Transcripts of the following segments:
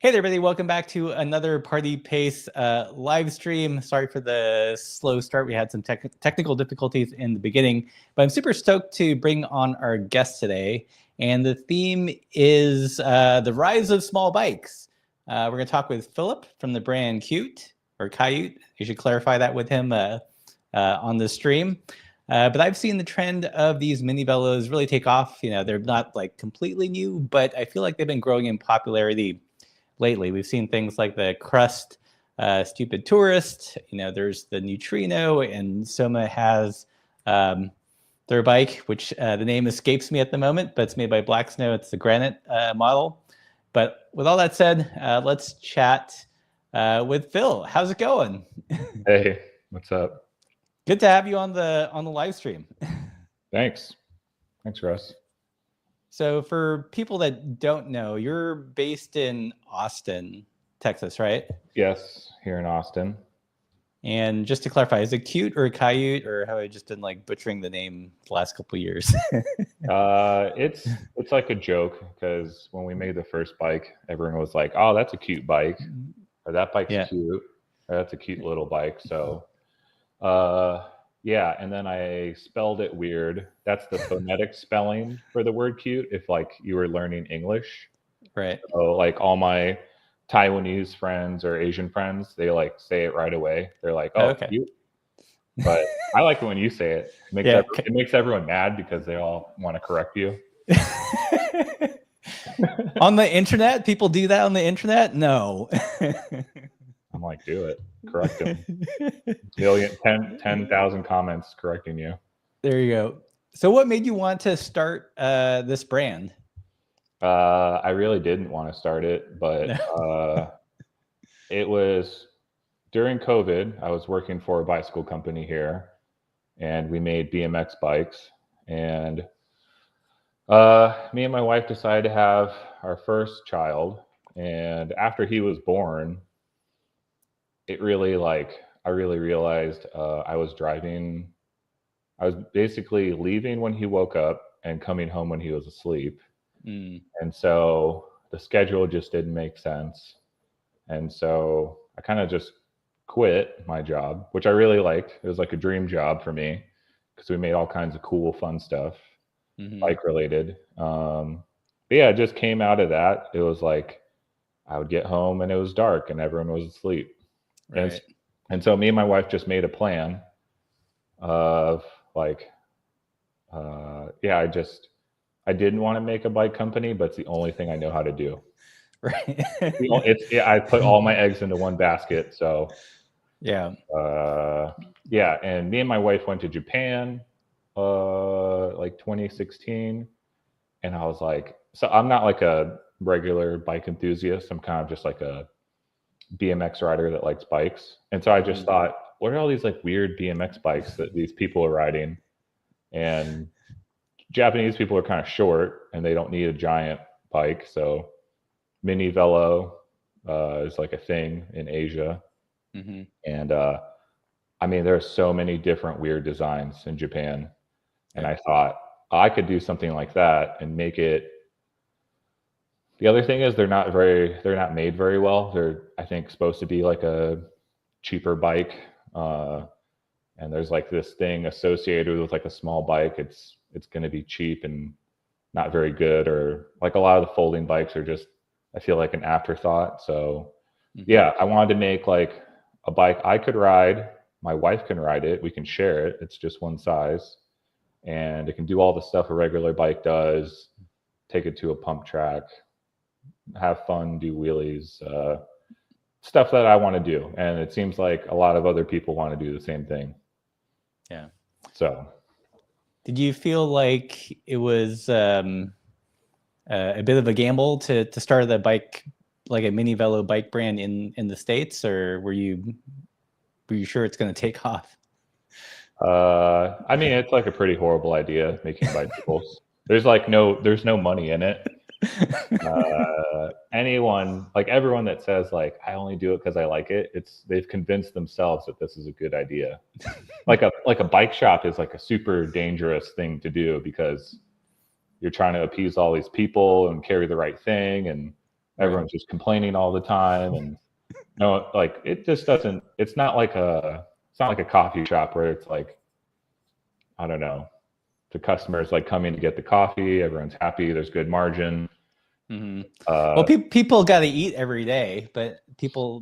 Hey there, everybody. Welcome back to another Party Pace live stream. Sorry for the slow start. We had some technical difficulties in the beginning, but I'm super stoked to bring on our guest today. And the theme is the rise of small bikes. We're going to talk with Philip from the brand Kyoot, or Kyoot. You should clarify that with him on the stream. But I've seen the trend of these mini-velos really take off. You know, they're not like completely new, but I feel like they've been growing in popularity lately. We've seen things like the Crust Stupid Tourist. You know, there's the Neutrino, and Soma has their bike, which the name escapes me at the moment, but it's made by Black Snow. It's the Granite model. But with all that said, let's chat with Phil. How's it going? Hey, what's up? Good to have you on the live stream. Thanks, Russ. So for people that don't know, you're based in Austin, Texas, right? Yes, here in Austin. And just to clarify, is it Kyoot or Kyoot, or have I just been like butchering the name the last couple of years? It's like a joke because when we made the first bike, everyone was like, "Oh, that's a cute bike," or "That bike's cute," or "That's a cute little bike." So, yeah. And then I spelled it weird. That's the phonetic spelling for the word "cute." If like you were learning English, Right? So like all my Taiwanese friends or Asian friends, they like say it right away. They're like, "Oh, Okay. cute." But I like it when you say it. It makes everyone mad because they all want to correct you. On the internet, people do that on the internet? No. I'm like, do it. Correct them. 10,000 comments correcting you. There you go. So what made you want to start this brand? I really didn't want to start it, but it was during COVID. I was working for a bicycle company here, and we made BMX bikes. And me and my wife decided to have our first child. And after he was born, it really I really realized I was basically leaving when he woke up and coming home when he was asleep. And so the schedule just didn't make sense. And so I kind of just quit my job, which I really liked. It was like a dream job for me because we made all kinds of cool, fun stuff, bike related. But yeah, it just came out of that. It was like I would get home and it was dark and everyone was asleep. Right. And so me and my wife just made a plan of like, I didn't want to make a bike company, but it's the only thing I know how to do. Right. I put all my eggs into one basket. So yeah. Yeah. And me and my wife went to Japan, like 2016. And I was like, so I'm not like a regular bike enthusiast. I'm kind of just like a BMX rider that likes bikes. And so I just thought, what are all these like weird BMX bikes that these people are riding? And Japanese people are kind of short and they don't need a giant bike. So mini-velo is like a thing in Asia. And I mean, there's so many different weird designs in Japan. And I thought I could do something like that and make it. The other thing is they're not made very well. They're, I think, supposed to be like a cheaper bike. And there's like this thing associated with like a small bike. It's going to be cheap and not very good, or like a lot of the folding bikes are just, I feel like, an afterthought. So yeah, I wanted to make like a bike I could ride. My wife can ride it. We can share it. It's just one size. And it can do all the stuff a regular bike does. Take it to a pump track, have fun, do wheelies, stuff that I want to do. And it seems like a lot of other people want to do the same thing. Yeah. So did you feel like it was a bit of a gamble to start the bike, like a mini-velo bike brand in the States, or were you sure it's going to take off? I mean, it's like a pretty horrible idea making bicycles. There's no money in it. Everyone that says like I only do it because I like it, they've convinced themselves that this is a good idea. like a bike shop is like a super dangerous thing to do because you're trying to appease all these people and carry the right thing, and Everyone's just complaining all the time, and no, like it just doesn't. It's not like a coffee shop where it's like, I don't know, the customers like coming to get the coffee. Everyone's happy. There's good margin. Mm-hmm. Well, people got to eat every day, but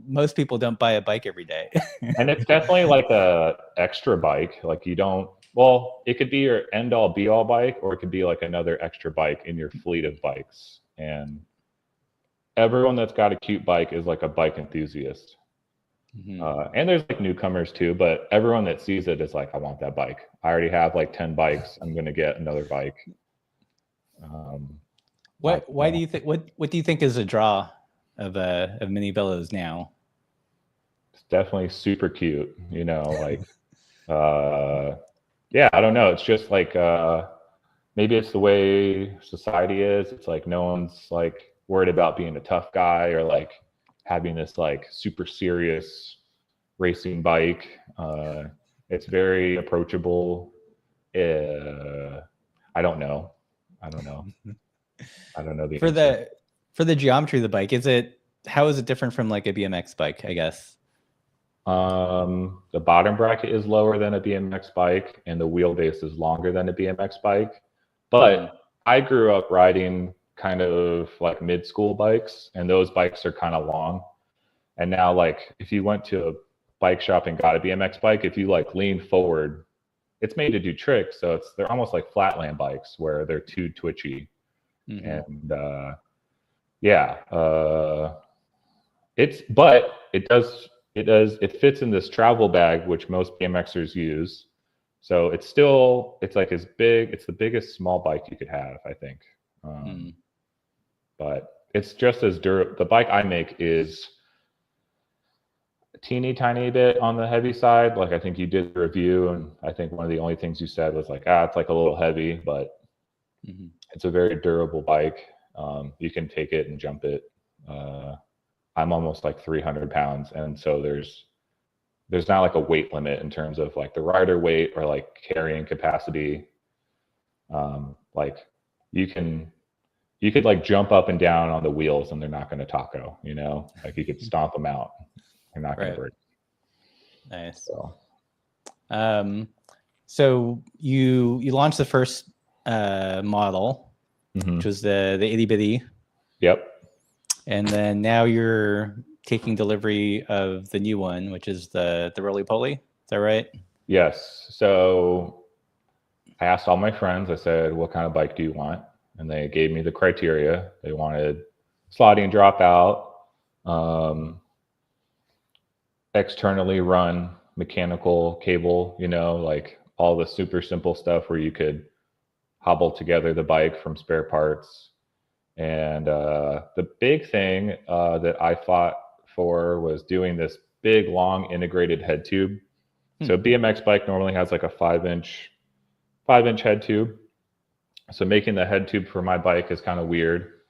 most people don't buy a bike every day. And it's definitely like a extra bike. Like you don't. Well, it could be your end all be all bike, or it could be like another extra bike in your fleet of bikes. And everyone that's got a Kyoot bike is like a bike enthusiast. Mm-hmm. And there's like newcomers too, but everyone that sees it is like, I want that bike. I already have like 10 bikes. I'm going to get another bike. Why do you think, what do you think is a draw of mini-velos now? It's definitely super cute, you know, like, yeah, I don't know. It's just like, maybe it's the way society is. It's like, no one's like worried about being a tough guy or like having this like super serious racing bike. It's very approachable. I don't know. I don't know. I don't know the answer. For the geometry of the bike. How is it different from like a BMX bike, I guess? The bottom bracket is lower than a BMX bike, and the wheelbase is longer than a BMX bike. But I grew up riding kind of like mid-school bikes, and those bikes are kind of long. And now, like, if you went to a bike shop and got a BMX bike, if you like lean forward, it's made to do tricks. So they're almost like flatland bikes where they're too twitchy. Mm-hmm. And yeah, but it fits in this travel bag, which most BMXers use. So it's like as big. It's the biggest small bike you could have, I think. But it's just as durable. The bike I make is a teeny tiny bit on the heavy side. Like I think you did the review, and I think one of the only things you said was like, it's like a little heavy, but it's a very durable bike. You can take it and jump it. I'm almost like 300 pounds, and so there's not like a weight limit in terms of like the rider weight or like carrying capacity. Like you could like jump up and down on the wheels and they're not going to taco, you know, like you could stomp them out. They're not going to break. Nice. So you launched the first model, which was the itty bitty. Yep. And then now you're taking delivery of the new one, which is the Roly Poly. Is that right? Yes. So I asked all my friends, I said, what kind of bike do you want? And they gave me the criteria. They wanted sliding dropout, externally run mechanical cable, you know, like all the super simple stuff where you could hobble together the bike from spare parts. And the big thing that I fought for was doing this big, long integrated head tube. So a BMX bike normally has like a 5-inch head tube. So making the head tube for my bike is kind of weird,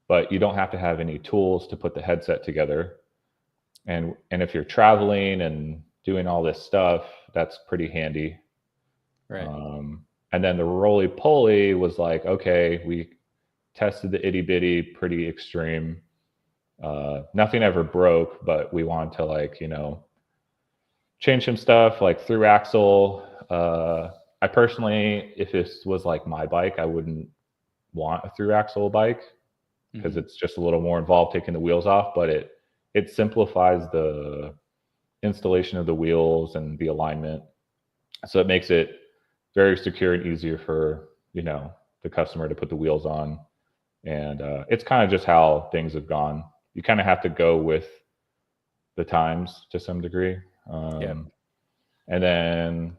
but you don't have to have any tools to put the headset together. And if you're traveling and doing all this stuff, that's pretty handy. Right. And then the Roly Poly was like, okay, we tested the itty bitty, pretty extreme. Nothing ever broke, but we wanted to like, you know, change some stuff like through axle. I personally, if this was like my bike, I wouldn't want a through axle bike because it's just a little more involved taking the wheels off, but it simplifies the installation of the wheels and the alignment. So it makes it very secure and easier for, you know, the customer to put the wheels on. And it's kind of just how things have gone. You kind of have to go with the times to some degree. And then,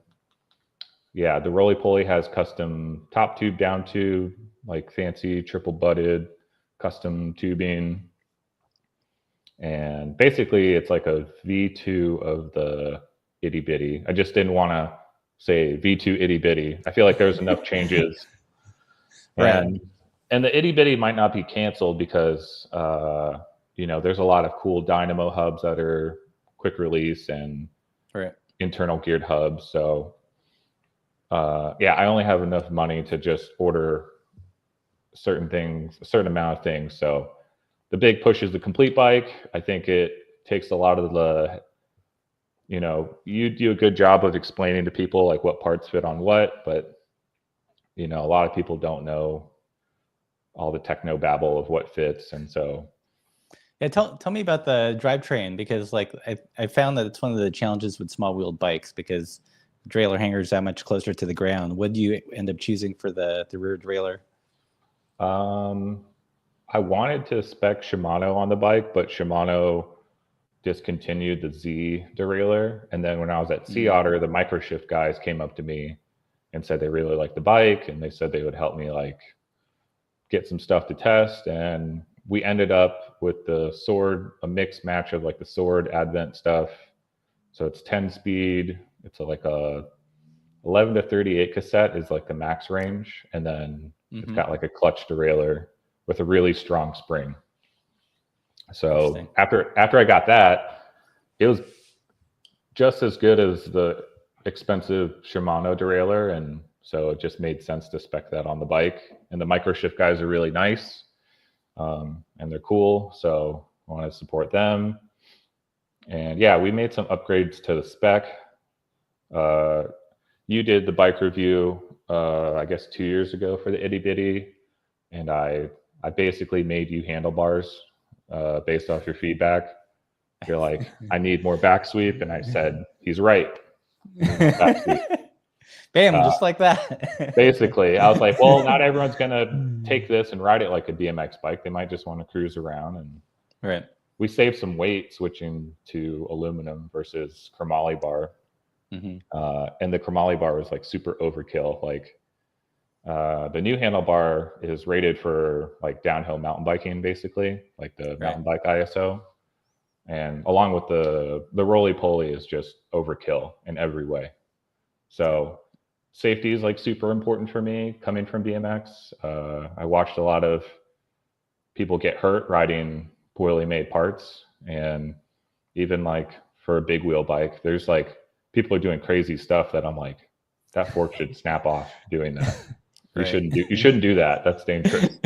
yeah, the Roly Poly has custom top tube, down tube, like fancy triple butted custom tubing. And basically it's like a V2 of the itty bitty. I just didn't want to say V2 itty bitty. I feel like there's enough changes. And the itty bitty might not be canceled because, you know, there's a lot of cool dynamo hubs that are quick release and internal geared hubs. So, yeah, I only have enough money to just order certain things, a certain amount of things. So the big push is the complete bike. I think it takes a lot of the, you do a good job of explaining to people like what parts fit on what, but a lot of people don't know all the techno babble of what fits. And so, yeah, tell me about the drivetrain, because like I found that it's one of the challenges with small wheeled bikes, because the derailleur hanger is that much closer to the ground. What do you end up choosing for the rear derailleur? I wanted to spec Shimano on the bike, but Shimano discontinued the Z derailleur. And then when I was at Sea Otter, the microshift guys came up to me and said they really liked the bike, and they said they would help me like get some stuff to test. And we ended up with the Sword, a mixed match of like the Sword Advent stuff. So it's 10 speed. It's like a 11 to 38 cassette is like the max range. And then it's got like a clutch derailleur with a really strong spring. So after I got that, it was just as good as the expensive Shimano derailleur, and so it just made sense to spec that on the bike. And the microshift guys are really nice, and they're cool, so I want to support them. And yeah, we made some upgrades to the spec. You did the bike review, I guess 2 years ago for the itty bitty, and I basically made you handlebars based off your feedback. You're like, I need more back sweep, and I said, he's right. Bam, just like that. Basically, I was like, well, not everyone's gonna take this and ride it like a BMX bike. They might just want to cruise around. And right. We saved some weight switching to aluminum versus chromoly bar. And the chromoly bar was like super overkill. Like the new handlebar is rated for like downhill mountain biking, basically, like the mountain bike ISO. And along with the Roly Poly is just overkill in every way. So safety is like super important for me coming from BMX. I watched a lot of people get hurt riding poorly made parts. And even like for a big wheel bike, there's like people are doing crazy stuff that I'm like, that fork should snap off doing that. You shouldn't do that. That's dangerous.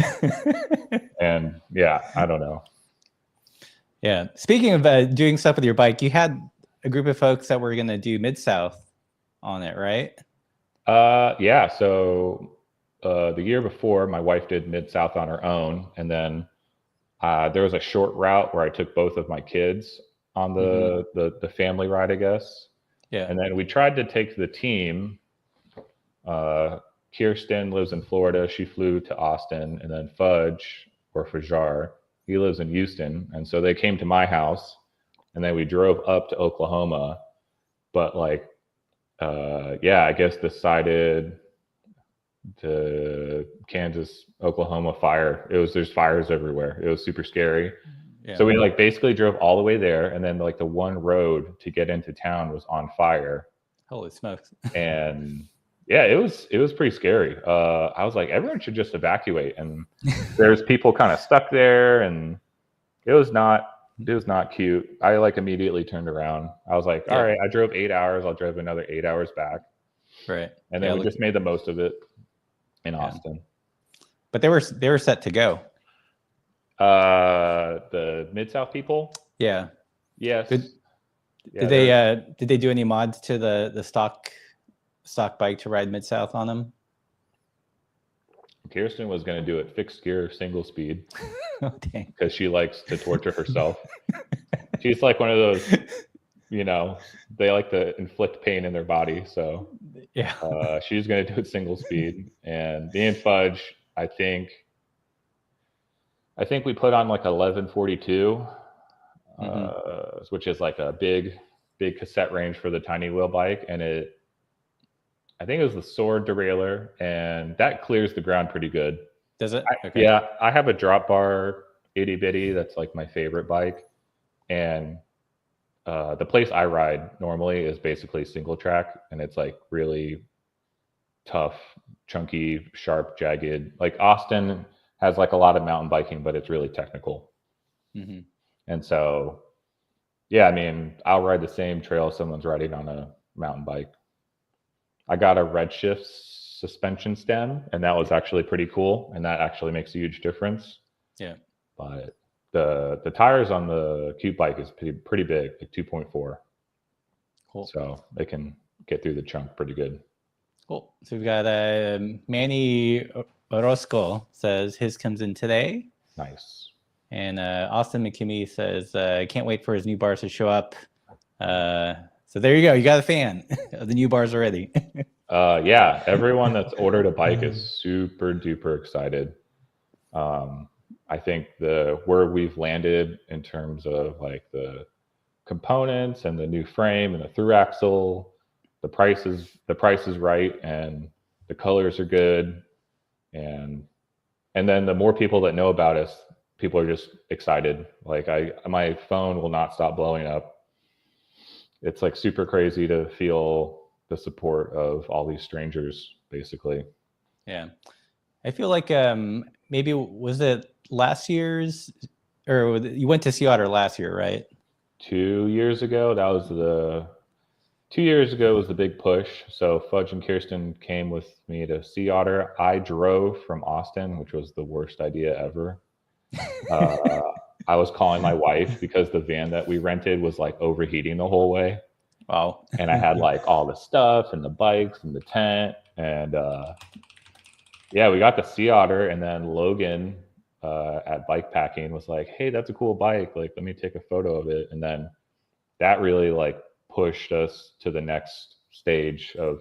And yeah, I don't know. Yeah. Speaking of doing stuff with your bike, you had a group of folks that were going to do Mid-South on it, right? Yeah. So the year before, my wife did Mid-South on her own. And then there was a short route where I took both of my kids on the family ride, I guess. Yeah. And then we tried to take the team. Kirsten lives in Florida. She flew to Austin. And then Fudge, or Fajar, he lives in Houston. And so they came to my house, and then we drove up to Oklahoma. But like, I guess decided the Kansas, Oklahoma fire. There's fires everywhere. It was super scary. Yeah. So we like basically drove all the way there. And then like the one road to get into town was on fire. Holy smokes. And yeah, it was pretty scary. I was like, everyone should just evacuate. And there's people kind of stuck there, and it was not cute. I like immediately turned around. I was like, all right, I drove 8 hours. I'll drive another 8 hours back. Right. And then we just made the most of it in Austin. But they were set to go. The Mid-South people? Yeah. Yes. Did they do any mods to the stock bike to ride Mid-South on them? Kirsten was going to do it fixed gear, single speed. Oh, dang. Because she likes to torture herself. She's like one of those, they like to inflict pain in their body. So yeah, she's going to do it single speed. And me and Fudge, I think we put on like 1142, which is like a big cassette range for the tiny wheel bike. And I think it was the Sword derailleur, and that clears the ground pretty good. Does it? Okay. Yeah, I have a drop bar itty bitty that's like my favorite bike, and the place I ride normally is basically single track, and it's like really tough, chunky, sharp, jagged. Like Austin has like a lot of mountain biking, but it's really technical. And so, yeah, I mean, I'll ride the same trail someone's riding on a mountain bike. I got a Redshift suspension stem, and that was actually pretty cool, and that actually makes a huge difference. Yeah. But the tires on the Kyoot bike is pretty big, like 2.4. Cool. So they can get through the chunk pretty good. Cool. So we've got Manny Orozco says his comes in today. Nice. And Austin McKimmey says, can't wait for his new bars to show up. So there you go. You got a fan of the new bars already. Yeah, everyone that's ordered a bike is super duper excited. I think where we've landed in terms of like the components and the new frame and the through axle, the price is right, and the colors are good, and then the more people that know about us, people are just excited. Like my phone will not stop blowing up. It's like super crazy to feel the support of all these strangers, basically. Yeah. I feel like maybe, was it last year's, or you went to Sea Otter last year, right? 2 years ago, 2 years ago was the big push. So Fudge and Kirsten came with me to Sea Otter. I drove from Austin, which was the worst idea ever. I was calling my wife because the van that we rented was like overheating the whole way. Wow. And I had like all the stuff and the bikes and the tent. And yeah, we got the Sea Otter, and then Logan at bike packing was like, hey, that's a cool bike. Like, let me take a photo of it. And then that really like pushed us to the next stage of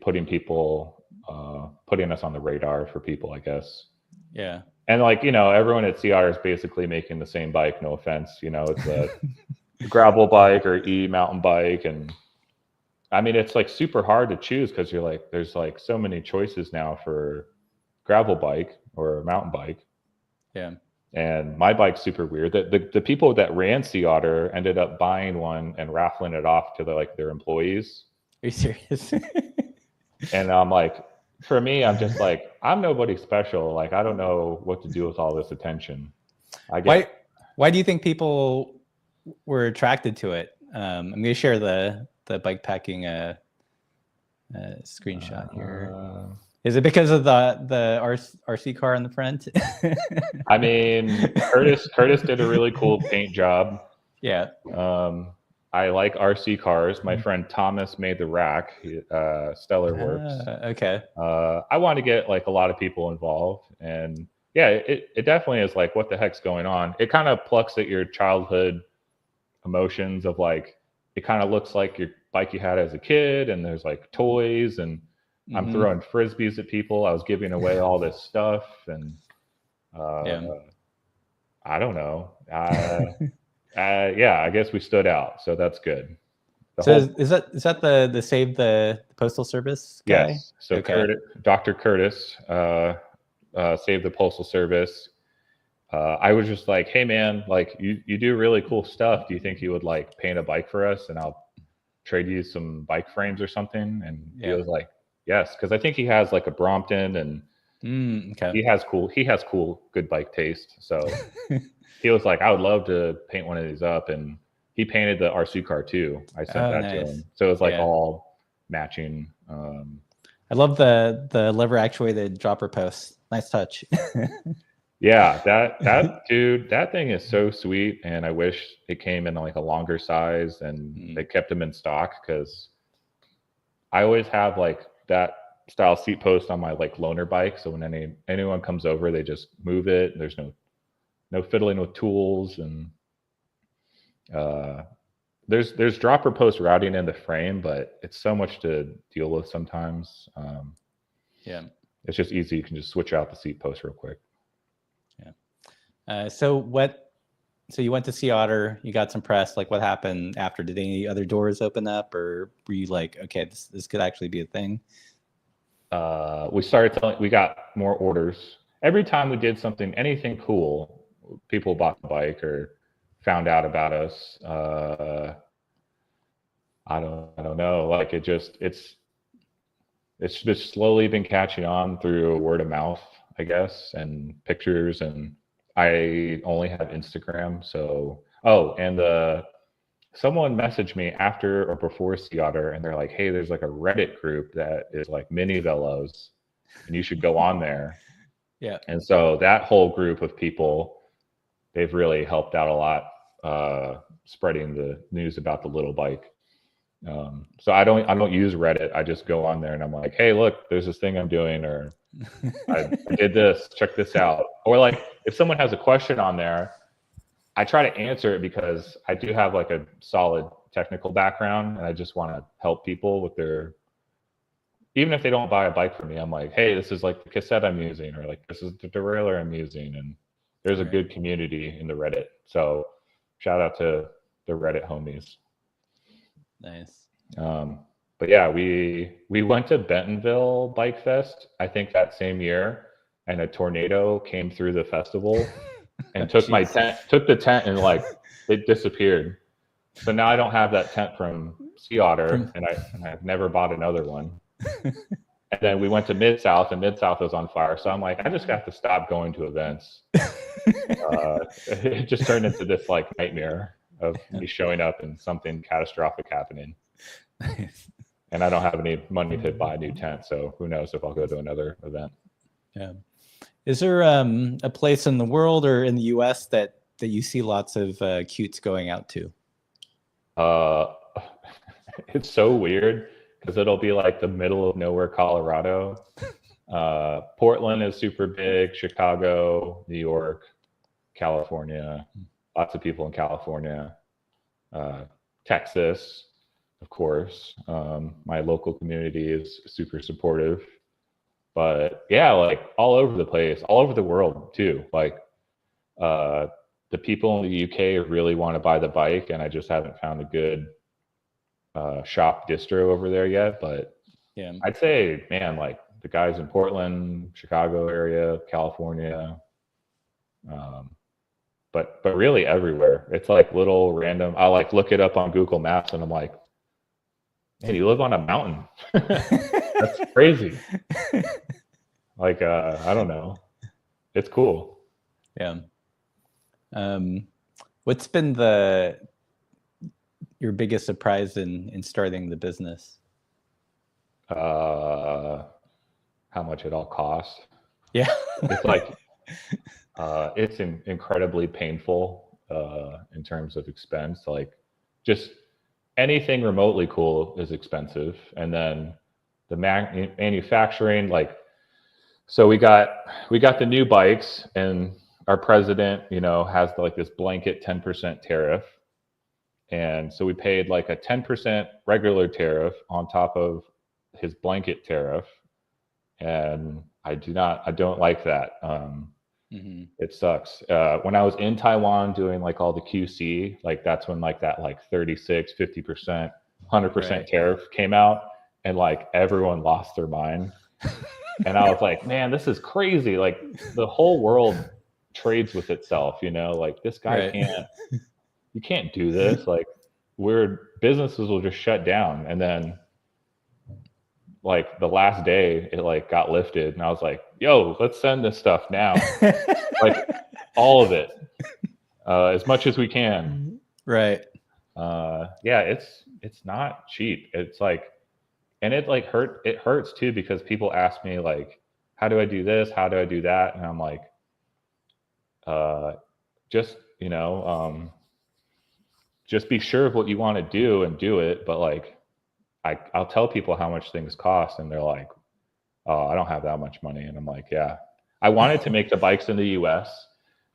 putting us on the radar for people, I guess. Yeah. And like, everyone at Sea Otter is basically making the same bike. No offense, it's a gravel bike or mountain bike, and I mean, it's like super hard to choose because you're like, there's like so many choices now for gravel bike or a mountain bike. Yeah. And my bike's super weird. The people that ran Sea Otter ended up buying one and raffling it off to their employees. Are you serious? And I'm like, for me, I'm just like, I'm nobody special. Like, I don't know what to do with all this attention. Why do you think people were attracted to it? I'm going to share the bike packing screenshot here. Is it because of the RC car in the front? I mean, Curtis did a really cool paint job. Yeah. I like RC cars. My friend Thomas made the rack, Stellar Works. Okay. I want to get like a lot of people involved, and yeah, it definitely is like, what the heck's going on? It kind of plucks at your childhood emotions of like, it kind of looks like your bike you had as a kid, and there's like toys, and I'm throwing frisbees at people. I was giving away all this stuff, and I don't know. Yeah, I guess we stood out, so that's good. Is that the Save the Postal Service guy? Yes. So okay. Dr. Curtis, Save the Postal Service. I was just like, hey man, like you do really cool stuff. Do you think you would like paint a bike for us, and I'll trade you some bike frames or something? And he was like, yes, because I think he has like a Brompton, and he has cool, good bike taste. So he was like, I would love to paint one of these up, and he painted the RC car too. I sent that to him, so it was like all matching. I love the lever actuated dropper post. Nice touch. Yeah, that dude, that thing is so sweet, and I wish it came in like a longer size, and they kept them in stock, because I always have like that style seat post on my like loaner bike. So when anyone comes over, they just move it. There's no fiddling with tools, and there's dropper post routing in the frame, but it's so much to deal with sometimes. It's just easy. You can just switch out the seat post real quick. So you went to Sea Otter, you got some press. Like, what happened after? Did any other doors open up, or were you like, okay, this could actually be a thing? We got more orders. Every time we did anything cool, people bought the bike or found out about us. I don't know. Like, it's just slowly been catching on through word of mouth, I guess, and pictures. And I only have Instagram. So, and someone messaged me after or before Sea Otter, and they're like, hey, there's like a Reddit group that is like mini-velos, and you should go on there. Yeah. And so that whole group of people they've really helped out a lot, spreading the news about the little bike. So I don't use Reddit. I just go on there and I'm like, hey, look, there's this thing I'm doing, or I did this, check this out. Or like if someone has a question on there, I try to answer it because I do have like a solid technical background and I just want to help people with their, even if they don't buy a bike from me, I'm like, hey, this is like the cassette I'm using, or like this is the derailleur I'm using. And there's a good community in the Reddit. So shout out to the Reddit homies. Nice. But yeah, we went to Bentonville Bike Fest, I think that same year, and a tornado came through the festival and took my tent, took the tent, and like it disappeared. So now I don't have that tent from Sea Otter, and I've never bought another one. And then we went to Mid-South, and Mid-South was on fire. So I'm like, I just got to stop going to events. It just turned into this like nightmare of me showing up and something catastrophic happening. And I don't have any money to buy a new tent, so who knows if I'll go to another event. Yeah. Is there a place in the world or in the US that you see lots of Kyoots going out to? It's so weird because it'll be like the middle of nowhere, Colorado. Portland is super big, Chicago, New York, California, lots of people in California, Texas, of course. My local community is super supportive, but yeah, like all over the place, all over the world too. Like the people in the UK really want to buy the bike, and I just haven't found a good shop distro over there yet. But yeah, I'd say, man, like the guys in Portland, Chicago area, California, but really everywhere. It's like little random. I'll like look it up on Google Maps, and I'm like, man, you live on a mountain. That's crazy. Like I don't know. It's cool. Yeah. What's been your biggest surprise in starting the business? How much it all costs. Yeah. It's like it's incredibly painful in terms of expense. Like just anything remotely cool is expensive, and then the manufacturing. Like, so we got the new bikes, and our president, has like this blanket 10% tariff. And so we paid like a 10% regular tariff on top of his blanket tariff. And I don't like that. It sucks. When I was in Taiwan doing like all the QC, like that's when like that like 36, 50%, 100% tariff came out, and like everyone lost their mind. And I was like, man, this is crazy. Like the whole world trades with itself, like this guy you can't do this. Like businesses will just shut down. And then like the last day it like got lifted, and I was like, yo, let's send this stuff now. Like all of it, as much as we can. Right. Yeah, it's not cheap. It's like, and it like it hurts too, because people ask me like, how do I do this? How do I do that? And I'm like, just just be sure of what you want to do and do it. But like, I'll tell people how much things cost, and they're like, oh, I don't have that much money. And I'm like, yeah, I wanted to make the bikes in the US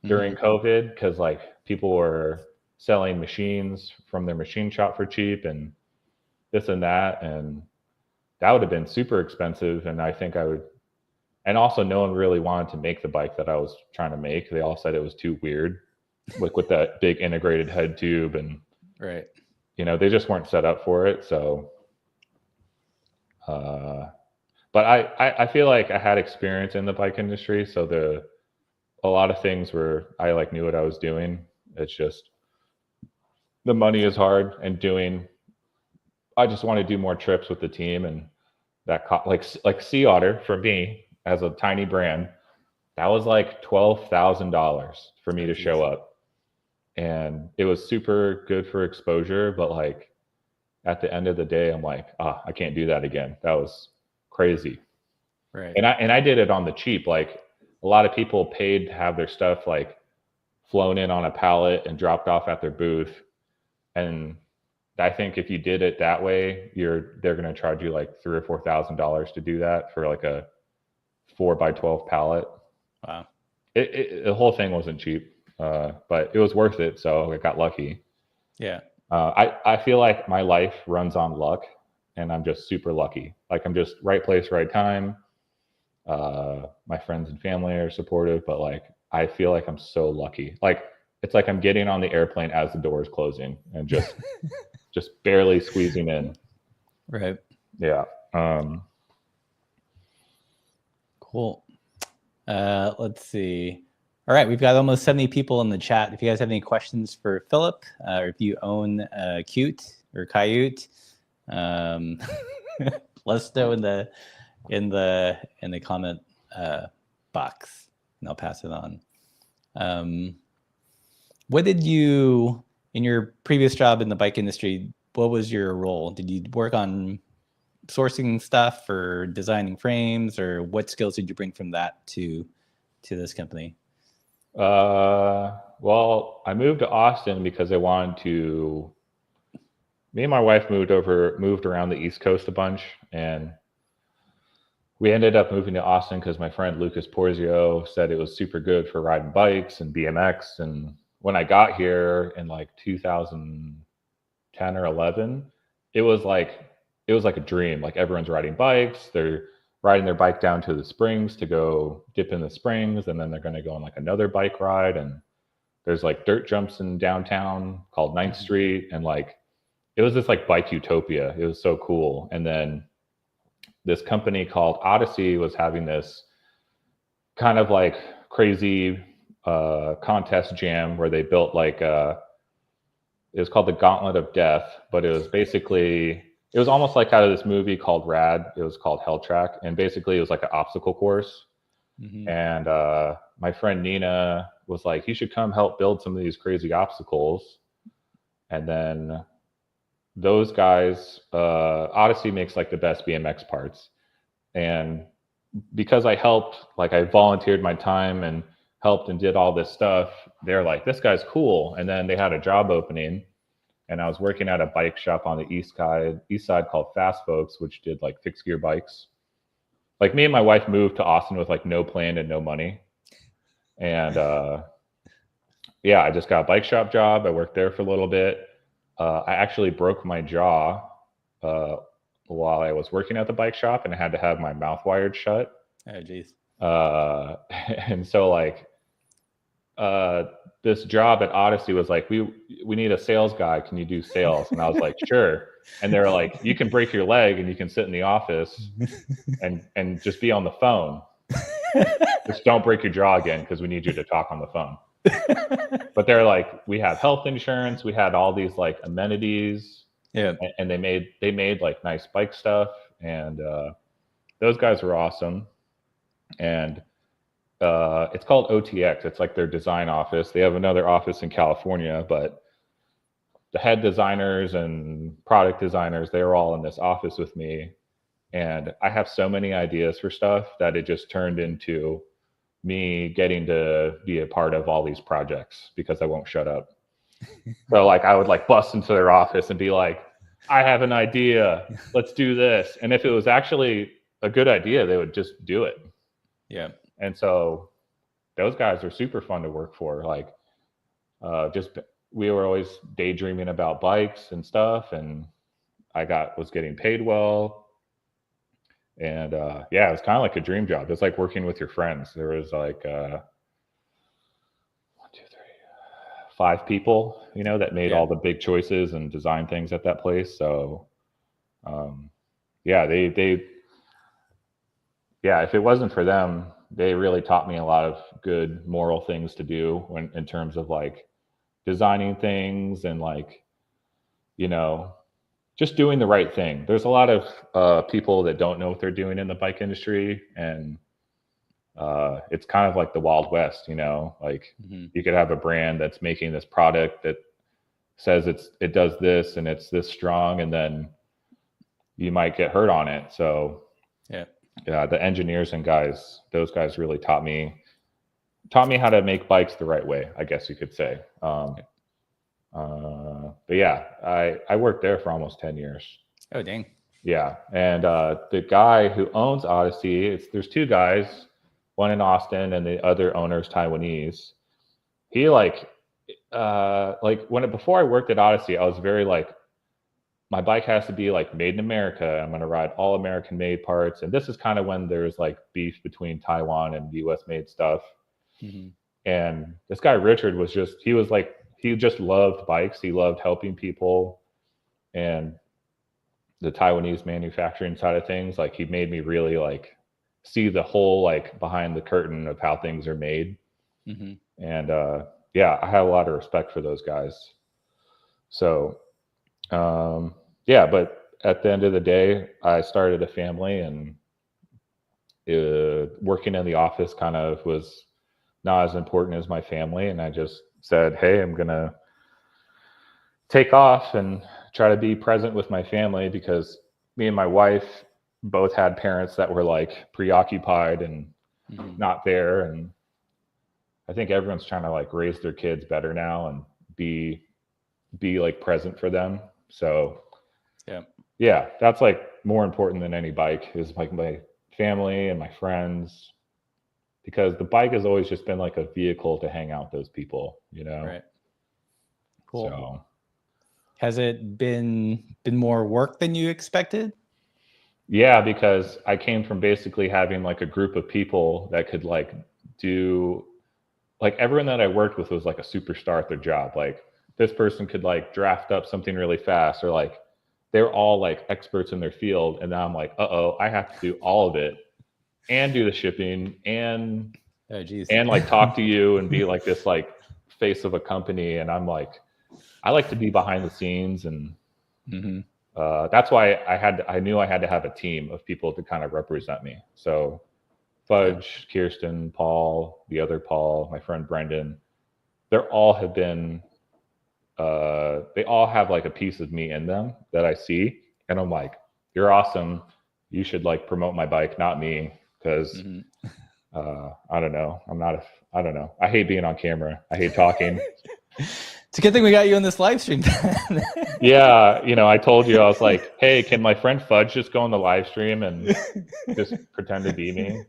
during COVID, because like people were selling machines from their machine shop for cheap and this and that. And that would have been super expensive. And I think I would, and also no one really wanted to make the bike that I was trying to make. They all said it was too weird, like with that big integrated head tube, and they just weren't set up for it. So, but I feel like I had experience in the bike industry. So a lot of things were, I like knew what I was doing. It's just the money is hard, and I just want to do more trips with the team, and that like Sea Otter for me as a tiny brand, that was like $12,000 for me to show up. And it was super good for exposure, but like at the end of the day, I'm like, I can't do that again. That was crazy. Right. And I did it on the cheap. Like a lot of people paid to have their stuff like flown in on a pallet and dropped off at their booth. And I think if you did it that way, they're going to charge you like $3,000 or $4,000 to do that for like a 4x12 pallet. Wow. The whole thing wasn't cheap, but it was worth it. So I got lucky. Yeah. I feel like my life runs on luck, and I'm just super lucky. Like I'm just right place, right time. My friends and family are supportive, but like I feel like I'm so lucky. Like it's like I'm getting on the airplane as the door is closing and just just barely squeezing in. Right. Yeah. Cool. Let's see. All right, we've got almost 70 people in the chat. If you guys have any questions for Philip, or if you own Kyoot or Kyoot, let us know in the comment box, and I'll pass it on. What did you, in your previous job in the bike industry, what was your role? Did you work on sourcing stuff or designing frames, or what skills did you bring from that to this company? Well, I moved to Austin because I wanted to. Me and my wife moved around the East Coast a bunch, and we ended up moving to Austin because my friend Lucas Porzio said it was super good for riding bikes and BMX. And when I got here in like 2010 or 11, it was like a dream. Like everyone's riding bikes, they're riding their bike down to the springs to go dip in the springs, and then they're going to go on like another bike ride. And there's like dirt jumps in downtown called 9th Street, and like it was this like bike utopia. It was so cool. And then this company called Odyssey was having this kind of like crazy contest jam where they built like it was called the Gauntlet of Death, but it was basically, it was almost like out of this movie called Rad. It was called Hell Track, and basically it was like an obstacle course. Mm-hmm. And my friend Nina was like, you should come help build some of these crazy obstacles. And then those guys, Odyssey makes like the best BMX parts. And because I helped, like I volunteered my time and helped and did all this stuff, they're like, this guy's cool. And then they had a job opening, and I was working at a bike shop on the east side called Fast Folks, which did like fixed gear bikes. Like me and my wife moved to Austin with like no plan and no money. And yeah, I just got a bike shop job. I worked there for a little bit. I actually broke my jaw while I was working at the bike shop, and I had to have my mouth wired shut. Oh, geez. And so like this job at Odyssey was like, we need a sales guy. Can you do sales? And I was like, sure. And they were like, you can break your leg and you can sit in the office and just be on the phone. Just don't break your jaw again, because we need you to talk on the phone. But they're like, we have health insurance, we had all these like amenities. Yeah. And they made like nice bike stuff, and those guys were awesome. And it's called OTX. It's like their design office. They have another office in California, but the head designers and product designers, they were all in this office with me. And I have so many ideas for stuff that it just turned into me getting to be a part of all these projects because I won't shut up. So like I would like bust into their office and be like, I have an idea, let's do this. And if it was actually a good idea, they would just do it. Yeah. And so those guys are super fun to work for. Like we were always daydreaming about bikes and stuff, and I was getting paid well. And yeah, it was kind of like a dream job. It's like working with your friends. There was like 5 people, that made all the big choices and designed things at that place. So yeah, if it wasn't for them, they really taught me a lot of good moral things to do in terms of like designing things and like, just doing the right thing. There's a lot of people that don't know what they're doing in the bike industry, and it's kind of like the Wild West, like you could have a brand that's making this product that says it does this and it's this strong, and then you might get hurt on it. So yeah, the engineers and those guys really taught me taught me how to make bikes the right way, I guess you could say. But yeah, I worked there for almost 10 years. Oh, dang. Yeah. And the guy who owns Odyssey, there's two guys, one in Austin and the other owner is Taiwanese. He before I worked at Odyssey, I was very like, my bike has to be like made in America. I'm going to ride all American made parts. And this is kind of when there's like beef between Taiwan and US made stuff. Mm-hmm. And this guy, Richard, he just loved bikes. He loved helping people and the Taiwanese manufacturing side of things. Like he made me really like see the whole, like behind the curtain of how things are made. Mm-hmm. And yeah, I had a lot of respect for those guys. So, yeah, but at the end of the day, I started a family, and working in the office kind of was not as important as my family. And I just said, hey, I'm going to take off and try to be present with my family, because me and my wife both had parents that were like preoccupied and not there. And I think everyone's trying to like raise their kids better now and be like present for them. So yeah, that's like more important than any bike, is like my family and my friends, because the bike has always just been like a vehicle to hang out with those people, you know? Right. Cool. So has it been more work than you expected? Yeah, because I came from basically having like a group of people that could like do, like everyone that I worked with was like a superstar at their job. Like this person could like draft up something really fast, or like they're all like experts in their field. And now I'm like, I have to do all of it and do the shipping and like talk to you and be like this like face of a company. And I'm like, I like to be behind the scenes, and that's why I knew I had to have a team of people to kind of represent me. So Fudge, Kirsten, Paul, the other Paul, my friend Brendan, they all have like a piece of me in them that I see. And I'm like, you're awesome. You should like promote my bike, not me. Cause I don't know. I don't know. I hate being on camera. I hate talking. It's a good thing we got you on this live stream. Yeah, I told you, I was like, hey, can my friend Fudge just go on the live stream and just pretend to be me?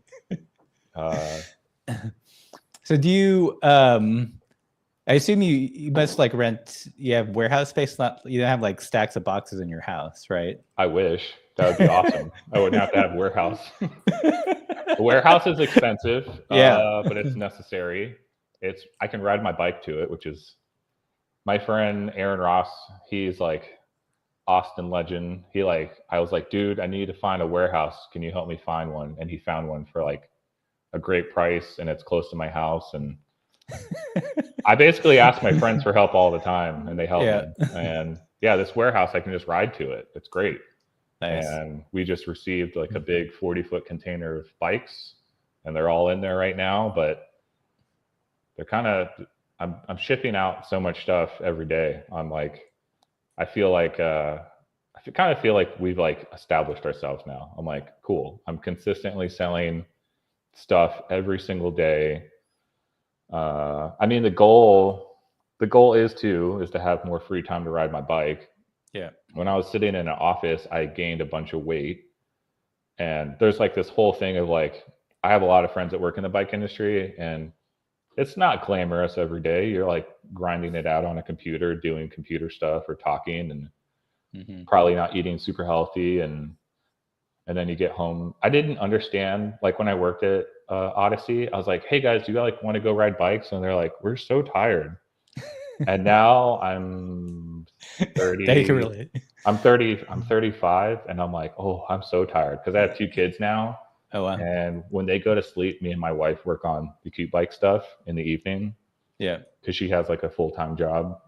So do you I assume you must like you have warehouse space, you don't have like stacks of boxes in your house, right? I wish. That would be awesome. I wouldn't have to have a warehouse. The warehouse is expensive, but it's necessary. I can ride my bike to it, which is my friend Aaron Ross. He's like Austin legend. I was like, dude, I need to find a warehouse. Can you help me find one? And he found one for like a great price, and it's close to my house. And I basically ask my friends for help all the time, and they help me. And yeah, this warehouse, I can just ride to it. It's great. Nice. And we just received like a big 40-foot container of bikes, and they're all in there right now. But they're kind of, I'm shipping out so much stuff every day. I'm like, I feel like I kind of feel like we've like established ourselves now. I'm like, cool. I'm consistently selling stuff every single day. I mean, the goal is to have more free time to ride my bike. Yeah. When I was sitting in an office, I gained a bunch of weight, and there's like this whole thing of like, I have a lot of friends that work in the bike industry, and it's not glamorous every day. You're like grinding it out on a computer, doing computer stuff or talking, and probably not eating super healthy. And then you get home. I didn't understand, like when I worked at Odyssey, I was like, hey guys, do you like want to go ride bikes? And they're like, we're so tired. And now I'm 30. I'm 35, and I'm like, oh, I'm so tired, because I have 2 kids now. Oh wow. And when they go to sleep, me and my wife work on the Kyoot bike stuff in the evening. Yeah. Because she has like a full-time job.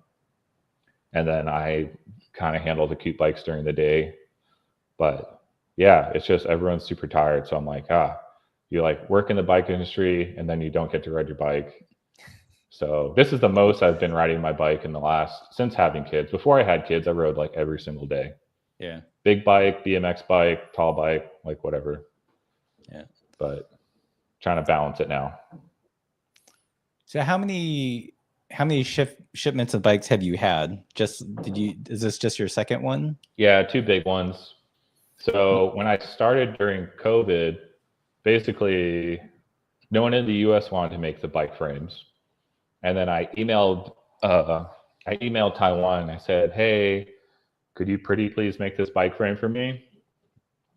And then I kind of handle the Kyoot bikes during the day. But yeah, it's just everyone's super tired. So I'm like, you like work in the bike industry and then you don't get to ride your bike. So this is the most I've been riding my bike since having kids. Before I had kids, I rode like every single day. Yeah. Big bike, BMX bike, tall bike, like whatever. Yeah. But trying to balance it now. So how many shipments of bikes have you had? Is this just your second one? Yeah, two big ones. So when I started during COVID, basically no one in the US wanted to make the bike frames. And then I emailed Taiwan and I said, hey, could you pretty please make this bike frame for me?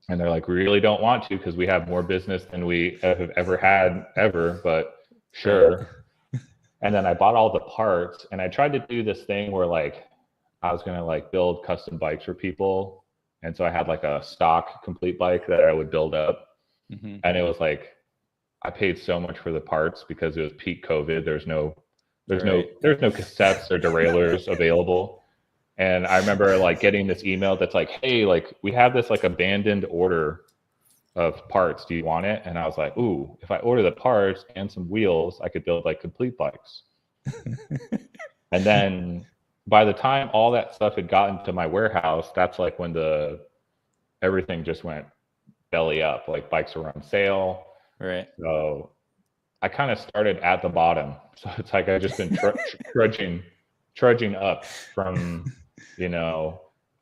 And they're like, we really don't want to because we have more business than we have ever had ever, but sure. Right. And then I bought all the parts and I tried to do this thing where like I was gonna like build custom bikes for people. And so I had like a stock complete bike that I would build up. Mm-hmm. And it was like I paid so much for the parts because it was peak COVID. There's no cassettes or derailleurs available. And I remember like getting this email that's like, hey, like we have this like abandoned order of parts. Do you want it? And I was like, ooh, if I order the parts and some wheels, I could build like complete bikes. And then by the time all that stuff had gotten to my warehouse, that's like when everything just went belly up. Like bikes were on sale. Right. So I kind of started at the bottom. So it's like I've just been trudging up from,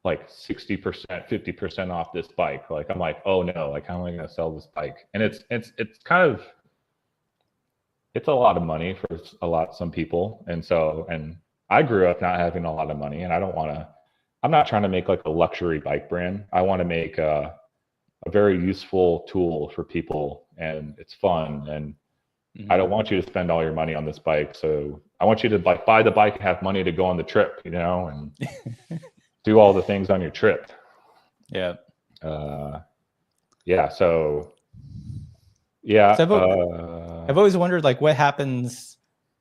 like 60%, 50% off this bike. Like I'm like, oh no, like how am I going to sell this bike? And it's a lot of money for some people. And I grew up not having a lot of money, and I'm not trying to make like a luxury bike brand. I want to make a very useful tool for people, and it's fun. And I don't want you to spend all your money on this bike. So I want you to buy the bike and have money to go on the trip, and do all the things on your trip. Yeah. Yeah. So yeah. So I've always wondered, like, what happens.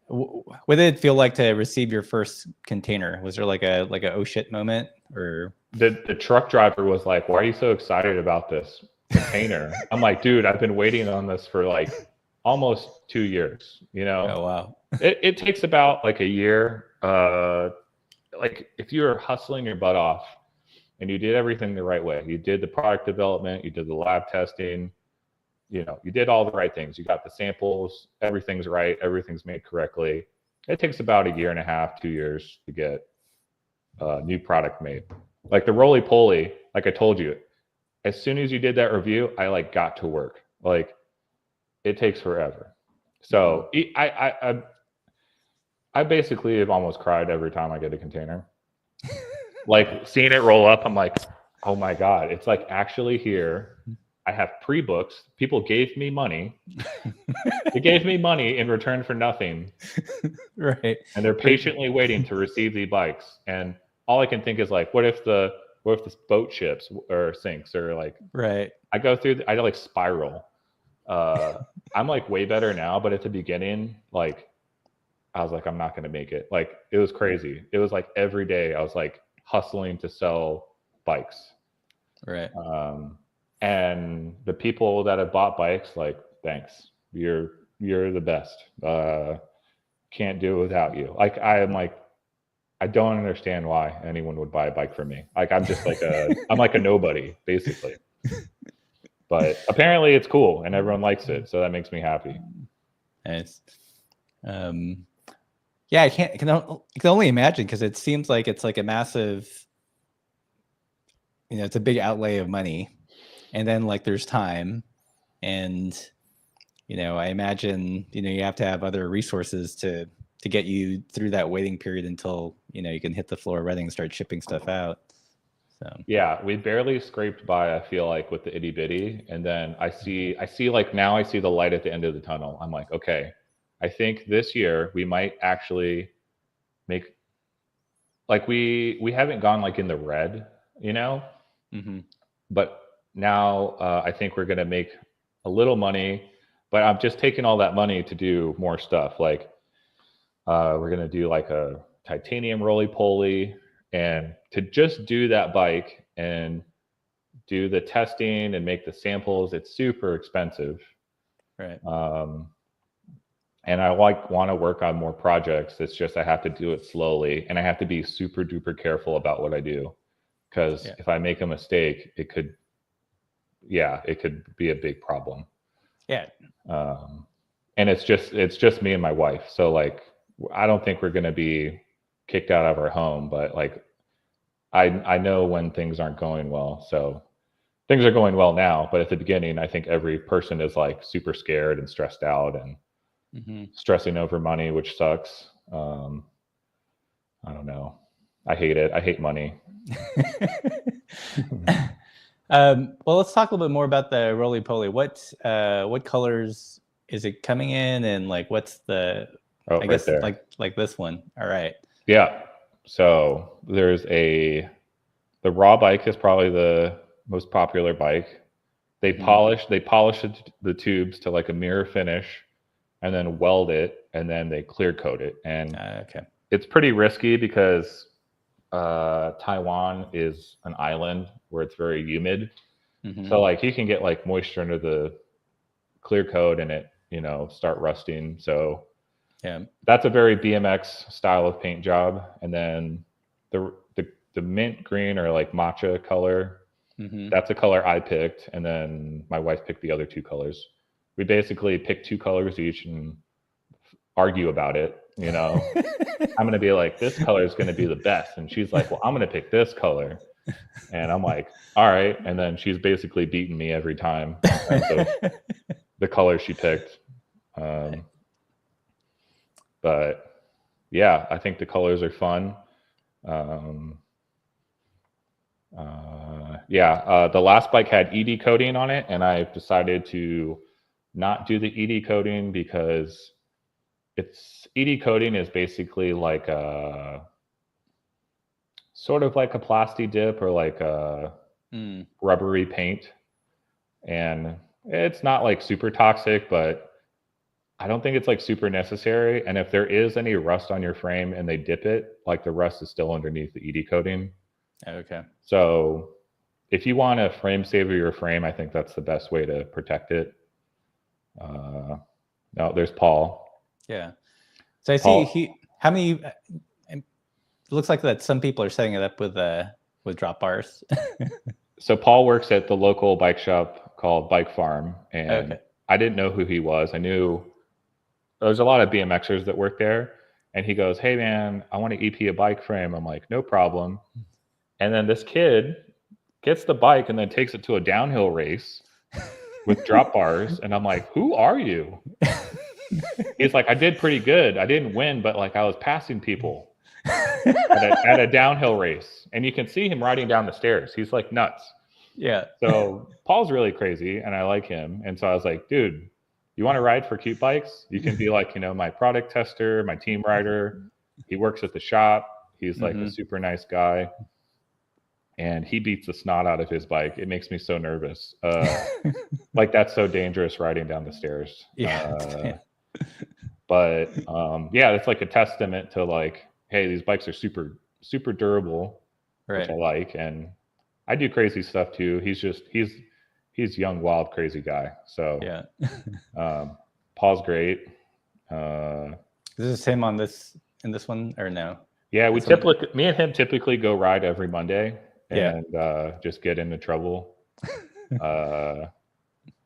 What did it feel like to receive your first container? Was there like a oh shit moment, or the truck driver was like, "Why are you so excited about this container?" I'm like, "Dude, I've been waiting on this for like almost 2 years." Oh wow. It takes about like a year. Like if you're hustling your butt off and you did everything the right way, you did the product development, you did the lab testing, you did all the right things. You got the samples, everything's right, everything's made correctly. It takes about a year and a half, 2 years to get a new product made. Like the Roly Poly, like I told you, as soon as you did that review, I like got to work. Like it takes forever. So I basically have almost cried every time I get a container. Like seeing it roll up, I'm like, oh my God, it's like actually here. I have pre-books. People gave me money. They gave me money in return for nothing. Right. And they're patiently waiting to receive the bikes. And all I can think is like, what if this boat ships or sinks, or like, right. I like spiral. I'm like way better now, but at the beginning, like I was like, I'm not going to make it. Like it was crazy. It was like every day I was like hustling to sell bikes. Right. And the people that have bought bikes, like, thanks. You're the best. Can't do it without you. Like I don't understand why anyone would buy a bike from me. Like I'm just like I'm like a nobody basically. But apparently it's cool and everyone likes it, so that makes me happy. Nice. Yeah, I can only imagine, because it seems like it's like a massive, it's a big outlay of money, and then like there's time, and I imagine you have to have other resources to get you through that waiting period until you can hit the floor running and start shipping stuff out. So yeah, we barely scraped by, I feel like, with the itty bitty, and then I see like now I see the light at the end of the tunnel. I'm like, okay, I think this year we might actually make, like we haven't gone like in the red, but now I think we're gonna make a little money, but I'm just taking all that money to do more stuff. Like we're gonna do like a titanium Roly Poly, and to just do that bike and do the testing and make the samples, it's super expensive. right. And I want to work on more projects. It's just I have to do it slowly, and I have to be super duper careful about what I do, because if I make a mistake, it could be a big problem. Yeah. and it's just me and my wife. So like, I don't think we're going to be kicked out of our home, but like, I know when things aren't going well. So things are going well now, but at the beginning, I think every person is like super scared and stressed out and stressing over money, which sucks. I don't know. I hate it. I hate money. Well, let's talk a little bit more about the Roly Poly. What colors is it coming in, and like what's the? I right guess there. like this one. All right. Yeah. So there's the raw bike is probably the most popular bike. They polish the tubes to like a mirror finish, and then weld it, and then they clear coat it. And Okay. it's pretty risky because Taiwan is an island where it's very humid. So like you can get like moisture under the clear coat and it, start rusting. So yeah, that's a very BMX style of paint job. And then the mint green or like matcha color, that's a color I picked. And then my wife picked the other two colors. We basically picked two colors each and argue about it. I'm going to be like, this color is going to be the best. And she's like, well, I'm going to pick this color. And I'm like, all right. And then she's basically beaten me every time in terms of the color she picked. But yeah, I think the colors are fun. The last bike had ED coating on it, and I've decided to not do the ED coating because ED coating is basically like a sort of like a plasti dip or like a rubbery paint, and it's not like super toxic, but I don't think it's like super necessary. And if there is any rust on your frame and they dip it, like the rust is still underneath the ED coating. Okay. So if you want to frame savor your frame, I think that's the best way to protect it. No, there's Paul. Yeah. So I Paul, see how many. It looks like that some people are setting it up with drop bars. So Paul works at the local bike shop called Bike Farm, and I didn't know who he was. I knew there's a lot of BMXers that work there, and he goes, "Hey man, I want to EP a bike frame." I'm like, "No problem." And then this kid gets the bike and then takes it to a downhill race with drop bars, and I'm like, "Who are you?" He's like, "I did pretty good. I didn't win, but like I was passing people at a downhill race." And you can see him riding down the stairs. He's like nuts. Yeah. So Paul's really crazy, and I like him. And so I was like, "Dude, you want to ride for Kyoot bikes? You can be like, my product tester, my team rider." He works at the shop. He's like a super nice guy. And he beats the snot out of his bike. It makes me so nervous. Like that's so dangerous riding down the stairs. Yeah. But it's like a testament to like, hey, these bikes are super, super durable, which I like. And I do crazy stuff too. He's young, wild, crazy guy. So yeah. Paul's great. Is this him in this one or no? Yeah, me and him typically go ride every Monday and just get into trouble.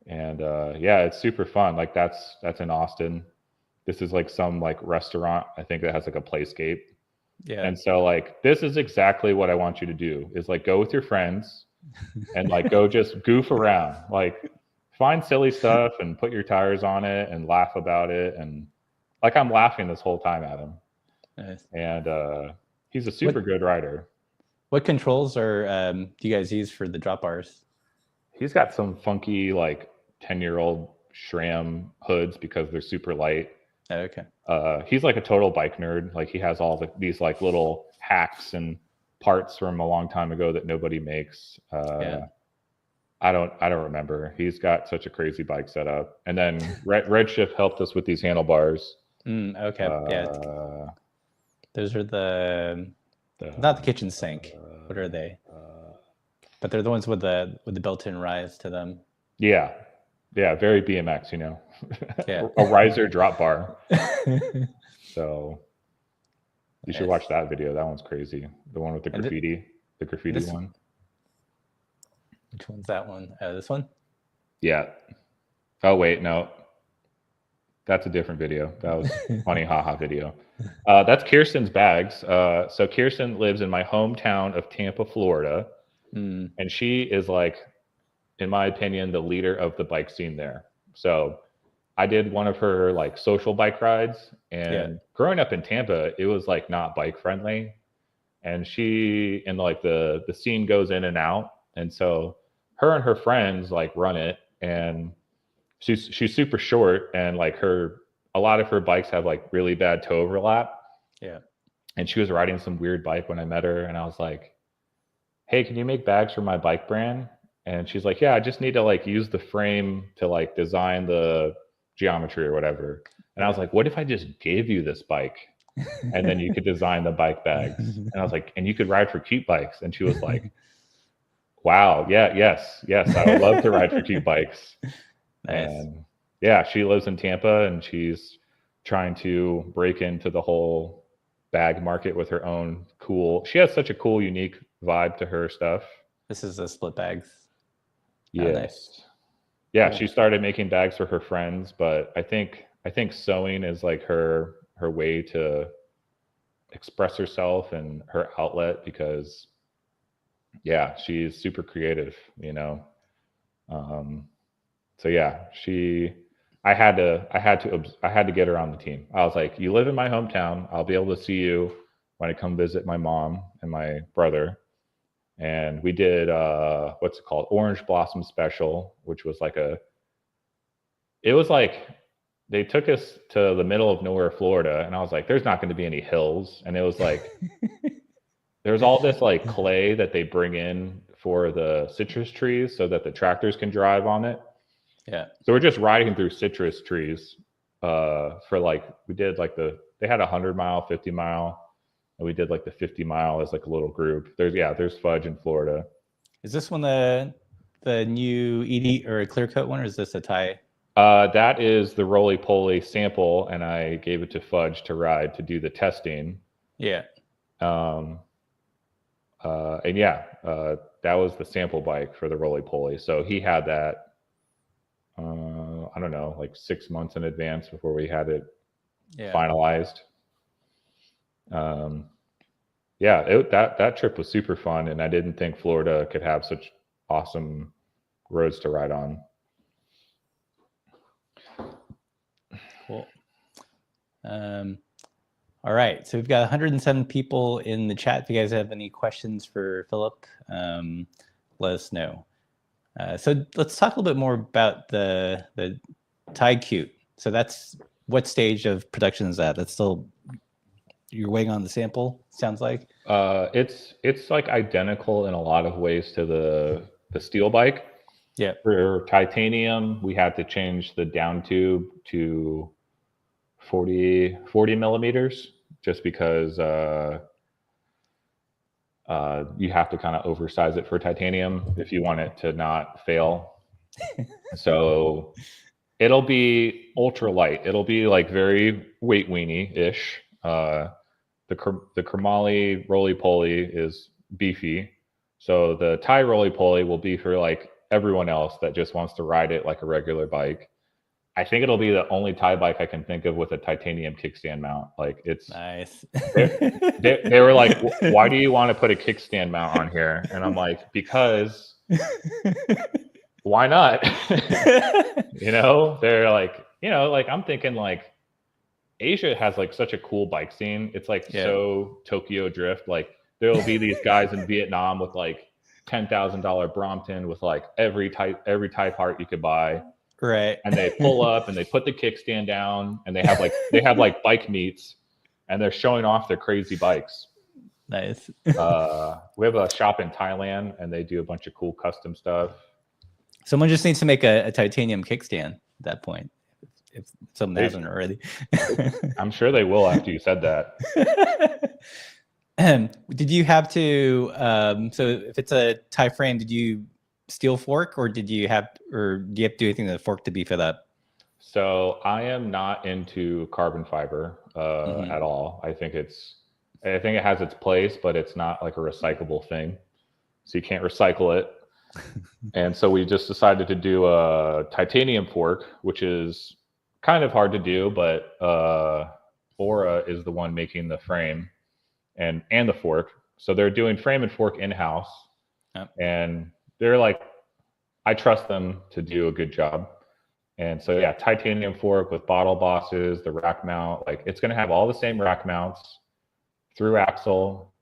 It's super fun. Like that's in Austin. This is like some like restaurant, I think, that has like a playscape. Yeah. And so like this is exactly what I want you to do is like go with your friends and like go just goof around. Like find silly stuff and put your tires on it and laugh about it. And like I'm laughing this whole time at him. Nice. And he's a super good rider. What controls do you guys use for the drop bars? He's got some funky like 10-year-old SRAM hoods because they're super light. Oh, okay. He's like a total bike nerd. Like he has all these like little hacks and parts from a long time ago that nobody makes. I don't remember. He's got such a crazy bike setup. And then Redshift helped us with these handlebars. Okay. Those are not the kitchen sink. What are they? But they're the ones with the built-in rise to them. Yeah, very BMX, a riser drop bar. So you should watch that video. That one's crazy. The one with the graffiti, one. Which one's that one? This one? Yeah. Oh wait, no. That's a different video. That was funny haha video. That's Kirsten's bags. So Kirsten lives in my hometown of Tampa, Florida, and she is like, in my opinion, the leader of the bike scene there. So I did one of her like social bike rides, and growing up in Tampa, it was like not bike friendly, and she and like the scene goes in and out, and so her and her friends like run it, and she's super short, and like a lot of her bikes have like really bad toe overlap. Yeah. And she was riding some weird bike when I met her, and I was like, hey, can you make bags for my bike brand? And she's like, yeah, I just need to like use the frame to like design the geometry or whatever. And I was like, what if I just gave you this bike and then you could design the bike bags? And I was like, and you could ride for Kyoot bikes. And she was like, wow, yeah, yes, I would love to ride for Kyoot bikes. Nice. And yeah, she lives in Tampa, and she's trying to break into the whole bag market with her own cool. She has such a cool, unique vibe to her stuff. This is a split bags. Yes. Oh, nice. Yeah, Cool. she started making bags for her friends, but I think sewing is like her way to express herself and her outlet, because yeah, she's super creative, you know. So yeah, I had to get her on the team. I was like, you live in my hometown. I'll be able to see you when I come visit my mom and my brother. And we did what's it called? Orange Blossom Special, which was like it was like they took us to the middle of nowhere, Florida, and I was like, there's not going to be any hills. And it was like there's all this like clay that they bring in for the citrus trees so that the tractors can drive on it. Yeah. So we're just riding through citrus trees for like, we did like they had 100-mile, 50-mile, and we did like the 50-mile as like a little group. There's fudge in Florida. Is this one the new ED or a clear coat one, or is this a tie? That is the Roly Poly sample, and I gave it to Fudge to ride to do the testing. Yeah. And that was the sample bike for the Roly Poly. So he had that. I don't know, like 6 months in advance before we had it finalized. That trip was super fun, and I didn't think Florida could have such awesome roads to ride on. Cool. All right, so we've got 107 people in the chat. If you guys have any questions for Philip, let us know. So let's talk a little bit more about the Thai Kyoot. So that's, what stage of production is that? That's still, you're waiting on the sample, sounds like? It's like identical in a lot of ways to the steel bike. Yeah. For titanium, we had to change the down tube to 40 millimeters, just because you have to kind of oversize it for titanium if you want it to not fail. So it'll be ultra light. It'll be like very weight weenie-ish. The Chromoly Roly Poly is beefy. So the Thai Roly Poly will be for like everyone else that just wants to ride it like a regular bike. I think it'll be the only Thai bike I can think of with a titanium kickstand mount. Like, it's nice. They were like, why do you want to put a kickstand mount on here? And I'm like, because why not? You know, they're like, you know, like I'm thinking like Asia has like such a cool bike scene. It's like so Tokyo Drift. Like there will be these guys in Vietnam with like $10,000 Brompton with like every type part you could buy. Right. And they pull up and they put the kickstand down, and they have like bike meets, and they're showing off their crazy bikes. Nice. We have a shop in Thailand, and they do a bunch of cool custom stuff. Someone just needs to make a titanium kickstand at that point, if someone hasn't already. I'm sure they will after you said that. Did you have to, so if it's a Thai frame, did you steel fork, or do you have to do anything to the fork to beef it up? So I am not into carbon fiber at all. I think it has its place, but it's not like a recyclable thing. So you can't recycle it. And so we just decided to do a titanium fork, which is kind of hard to do, but Aura is the one making the frame and the fork. So they're doing frame and fork in-house. Yep. And they're like, I trust them to do a good job. And so yeah, titanium fork with bottle bosses, the rack mount, like it's going to have all the same rack mounts through axle.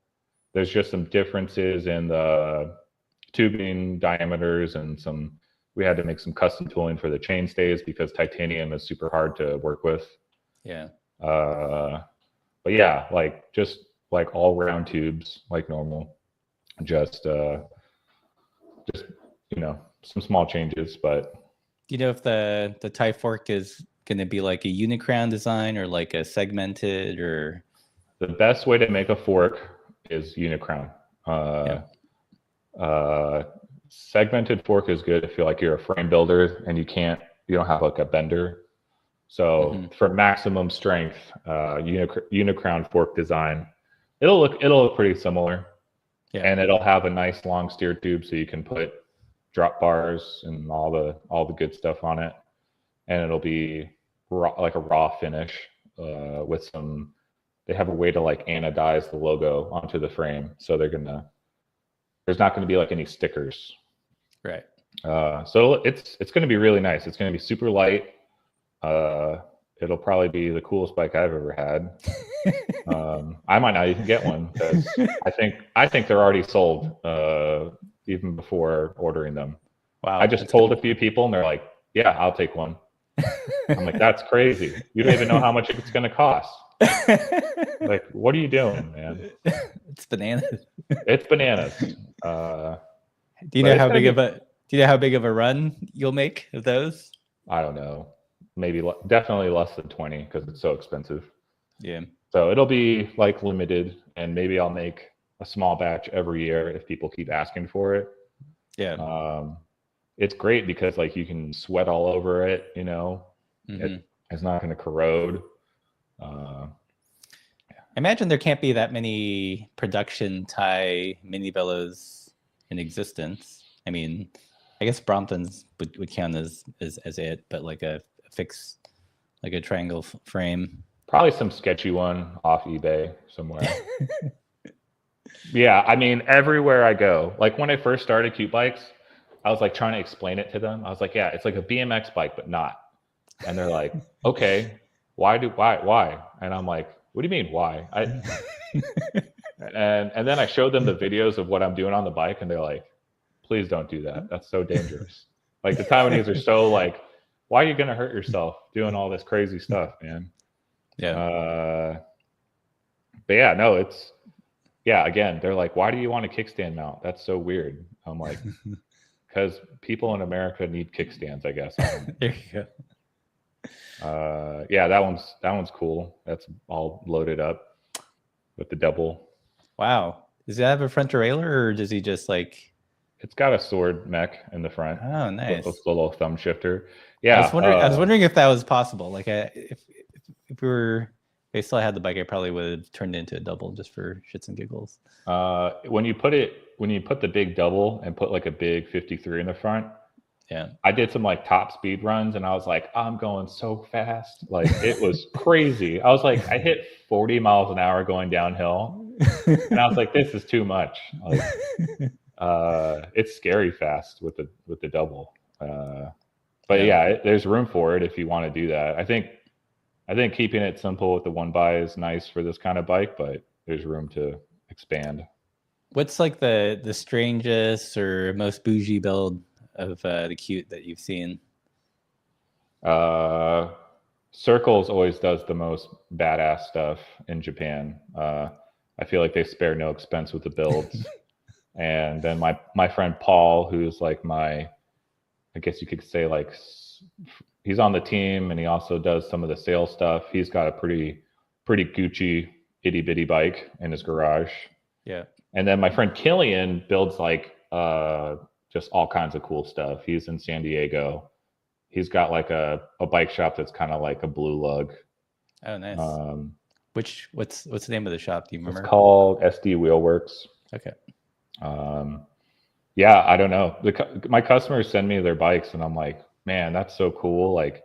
There's just some differences in the tubing diameters and we had to make some custom tooling for the chain stays because titanium is super hard to work with. Yeah. But yeah, like just like all round tubes, like normal, just some small changes. But Do you know if the tie fork is going to be like a unicrown design or like a segmented or? The best way to make a fork is unicrown. Segmented fork is good if you're a frame builder and you don't have like a bender. So for maximum strength, unicrown fork design, it'll look pretty similar. Yeah. And it'll have a nice long steer tube so you can put drop bars and all the good stuff on it. And it'll be like a raw finish with they have a way to like anodize the logo onto the frame. So there's not going to be like any stickers. Right. So it's going to be really nice. It's going to be super light. It'll probably be the coolest bike I've ever had. I might not even get one because I think they're already sold even before ordering them. Wow. I just told a few people and they're like, yeah, I'll take one. I'm like, that's crazy. You don't even know how much it's going to cost. Like, what are you doing, man? It's bananas. It's bananas. Do you know how big of a run you'll make of those? I don't know. Maybe definitely less than 20 because it's so expensive. Yeah. So it'll be like limited, and maybe I'll make a small batch every year if people keep asking for it. Yeah. It's great because like you can sweat all over it. It's not going to corrode. I imagine there can't be that many production tie mini-velos in existence. I mean, I guess Brompton's would count as it, but like a fixed, like a triangle frame. Probably some sketchy one off eBay somewhere. Yeah, I mean, everywhere I go, like when I first started Kyoot bikes, I was like trying to explain it to them. I was like, yeah, it's like a BMX bike, but not. And they're like, okay, why? And I'm like, what do you mean why? And then I showed them the videos of what I'm doing on the bike, and they're like, please don't do that. That's so dangerous. Like the Taiwanese are so like, why are you gonna hurt yourself doing all this crazy stuff, man? Yeah. But yeah, no, again, they're like, why do you want a kickstand mount? That's so weird. I'm like, because people in America need kickstands, I guess. There you go. Yeah, that one's cool. That's all loaded up with the double. Wow. Does it have a front derailleur, or does he just like? It's got a sword mech in the front. Oh, nice. With a little thumb shifter. Yeah. I was wondering if that was possible. Like, if they still had the bike, I probably would have turned it into a double just for shits and giggles. When you put the big double and put like a big 53 in the front. Yeah. I did some like top speed runs and I was like, I'm going so fast. Like it was crazy. I was like, I hit 40 miles an hour going downhill. And I was like, this is too much. Like, it's scary fast with the double. But yeah, there's room for it if you want to do that. I think keeping it simple with the one by is nice for this kind of bike, but there's room to expand. What's like the strangest or most bougie build of the Kyoot that you've seen? Circles always does the most badass stuff in Japan. I feel like they spare no expense with the builds. And then my friend Paul, who's like I guess you could say like, he's on the team and he also does some of the sales stuff. He's got a pretty Gucci itty bitty bike in his garage. Yeah. And then my friend Killian builds like just all kinds of cool stuff. He's in San Diego. He's got like a bike shop that's kind of like a blue lug. Oh, nice. What's the name of the shop? Do you remember? It's called SD Wheelworks. Okay. Yeah, I don't know. My customers send me their bikes and I'm like, man, that's so cool. Like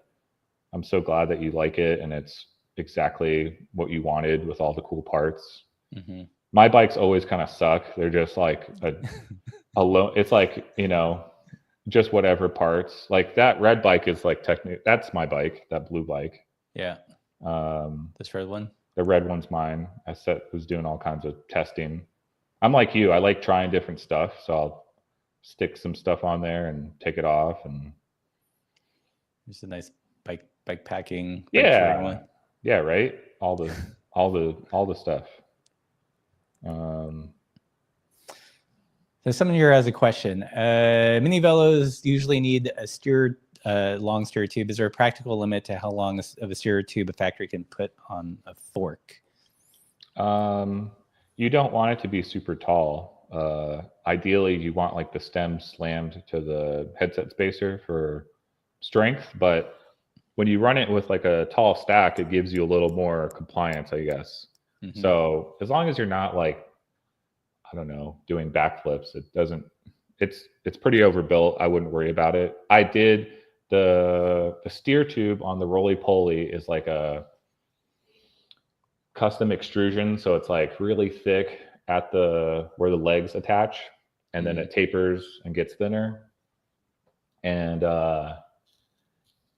I'm so glad that you like it, and it's exactly what you wanted with all the cool parts. Mm-hmm. My bikes always kind of suck. They're just like a low. It's like, just whatever parts. Like that red bike is like technically that's my bike. That blue bike. Yeah. This red one. The red one's mine. Was doing all kinds of testing. I'm like you. I like trying different stuff, so I'll stick some stuff on there and take it off. And just a nice bike packing. Yeah, one. Yeah, right. All the stuff. So someone here has a question. Mini-velos usually need a long steer tube. Is there a practical limit to how long of a steer tube a factory can put on a fork? You don't want it to be super tall. Ideally, you want like the stem slammed to the headset spacer for strength, but when you run it with like a tall stack, it gives you a little more compliance, I guess. Mm-hmm. So as long as you're not like, I don't know, doing backflips, it's pretty overbuilt. I wouldn't worry about it. I did the steer tube on the Roly Poly is like a custom extrusion. So it's like really thick at where the legs attach, and then it tapers and gets thinner. And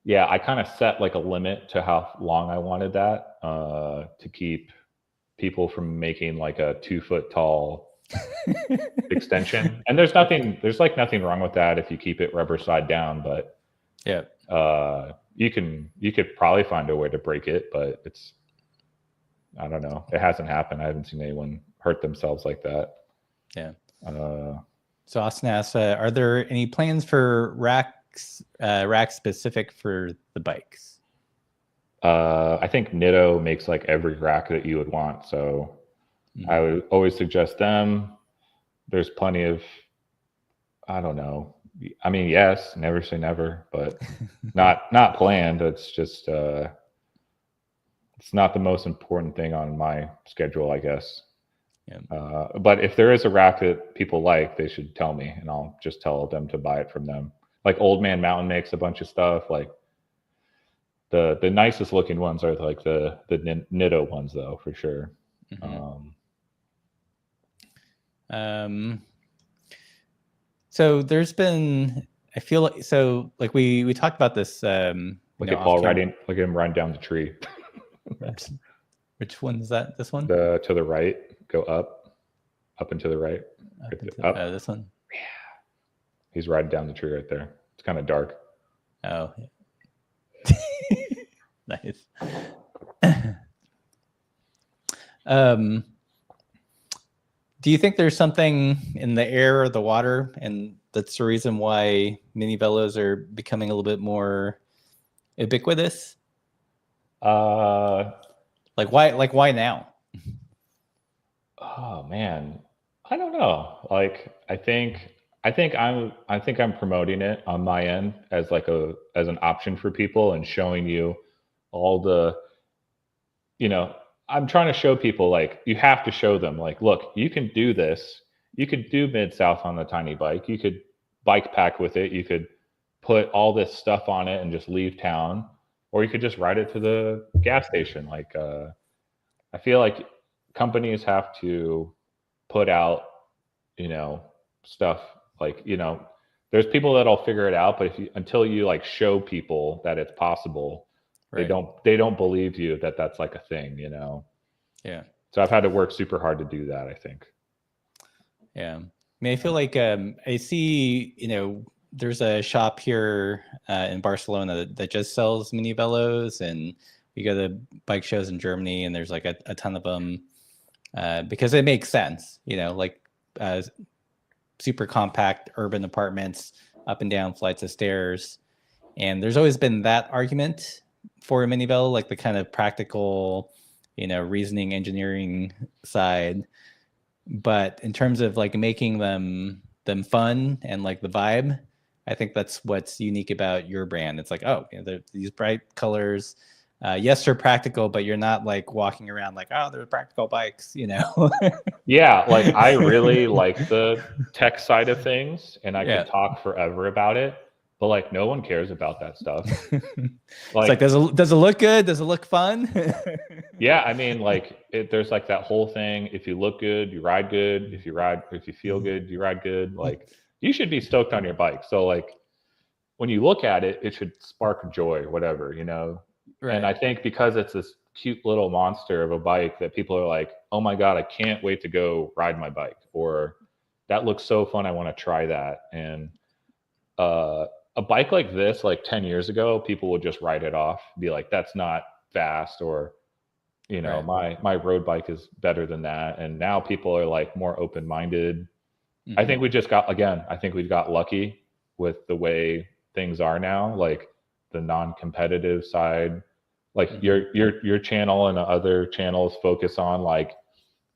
yeah, I kind of set like a limit to how long I wanted that to keep people from making like a 2-foot tall extension. And there's like nothing wrong with that if you keep it rubber side down, but yeah, you could probably find a way to break it, but I don't know. It hasn't happened. I haven't seen anyone hurt themselves like that. Yeah. So Austin asks, are there any plans for rack specific for the bikes? I think Nitto makes like every rack that you would want. So I would always suggest them. There's plenty of, I don't know. I mean, yes, never say never, but not planned. It's just, it's not the most important thing on my schedule, I guess. Yeah. But if there is a rack that people like, they should tell me, and I'll just tell them to buy it from them. Like Old Man Mountain makes a bunch of stuff. Like the nicest looking ones are like the Nitto ones, though, for sure. So there's been, I feel like, so like we talked about this. Look at Paul riding, look at him riding down the tree. Which one is that? This one? To the right, go up and to the right. Up. This one. Yeah. He's riding down the tree right there. It's kind of dark. Oh, yeah. Nice. Do you think there's something in the air or the water, and that's the reason why mini-velos are becoming a little bit more ubiquitous? Like why now? Oh man, I don't know. Like I think I'm promoting it on my end as like as an option for people and showing you all the, I'm trying to show people, like, you have to show them, like, look, you can do this. You could do Mid-South on the tiny bike. You could bike pack with it. You could put all this stuff on it and just leave town, or you could just ride it to the gas station. Like, I feel like companies have to put out, stuff like, there's people that'll figure it out, but until you like show people that it's possible, right, they don't believe you that that's like a thing, Yeah. So I've had to work super hard to do that, I think. Yeah. I mean, I feel like I see, there's a shop here in Barcelona that just sells mini-velos, and we go to bike shows in Germany, and there's like a ton of them because it makes sense, like super compact urban apartments, up and down flights of stairs. And there's always been that argument for a mini-velo, like the kind of practical, reasoning, engineering side. But in terms of like making them fun and like the vibe, I think that's what's unique about your brand. It's like, oh, these bright colors. Yes, they're practical, but you're not like walking around like, oh, they're practical bikes, Yeah, like I really like the tech side of things, and I could talk forever about it. but like no one cares about that stuff. It's like, does it look good? Does it look fun? Yeah, I mean, like there's like that whole thing. If you look good, you ride good. If you feel good, you ride good. Like you should be stoked on your bike. So like when you look at it, it should spark joy, whatever, you know. Right. And I think because it's this cute little monster of a bike that people are like, oh my god, I can't wait to go ride my bike, or that looks so fun, I want to try that. And a bike like this, like 10 years ago, people would just write it off, be like, that's not fast, or you know, right. my road bike is better than that. And now people are like more open-minded. Mm-hmm. I think we just got, again, I think we got lucky with the way things are now, like the non-competitive side. Like your channel and other channels focus on like,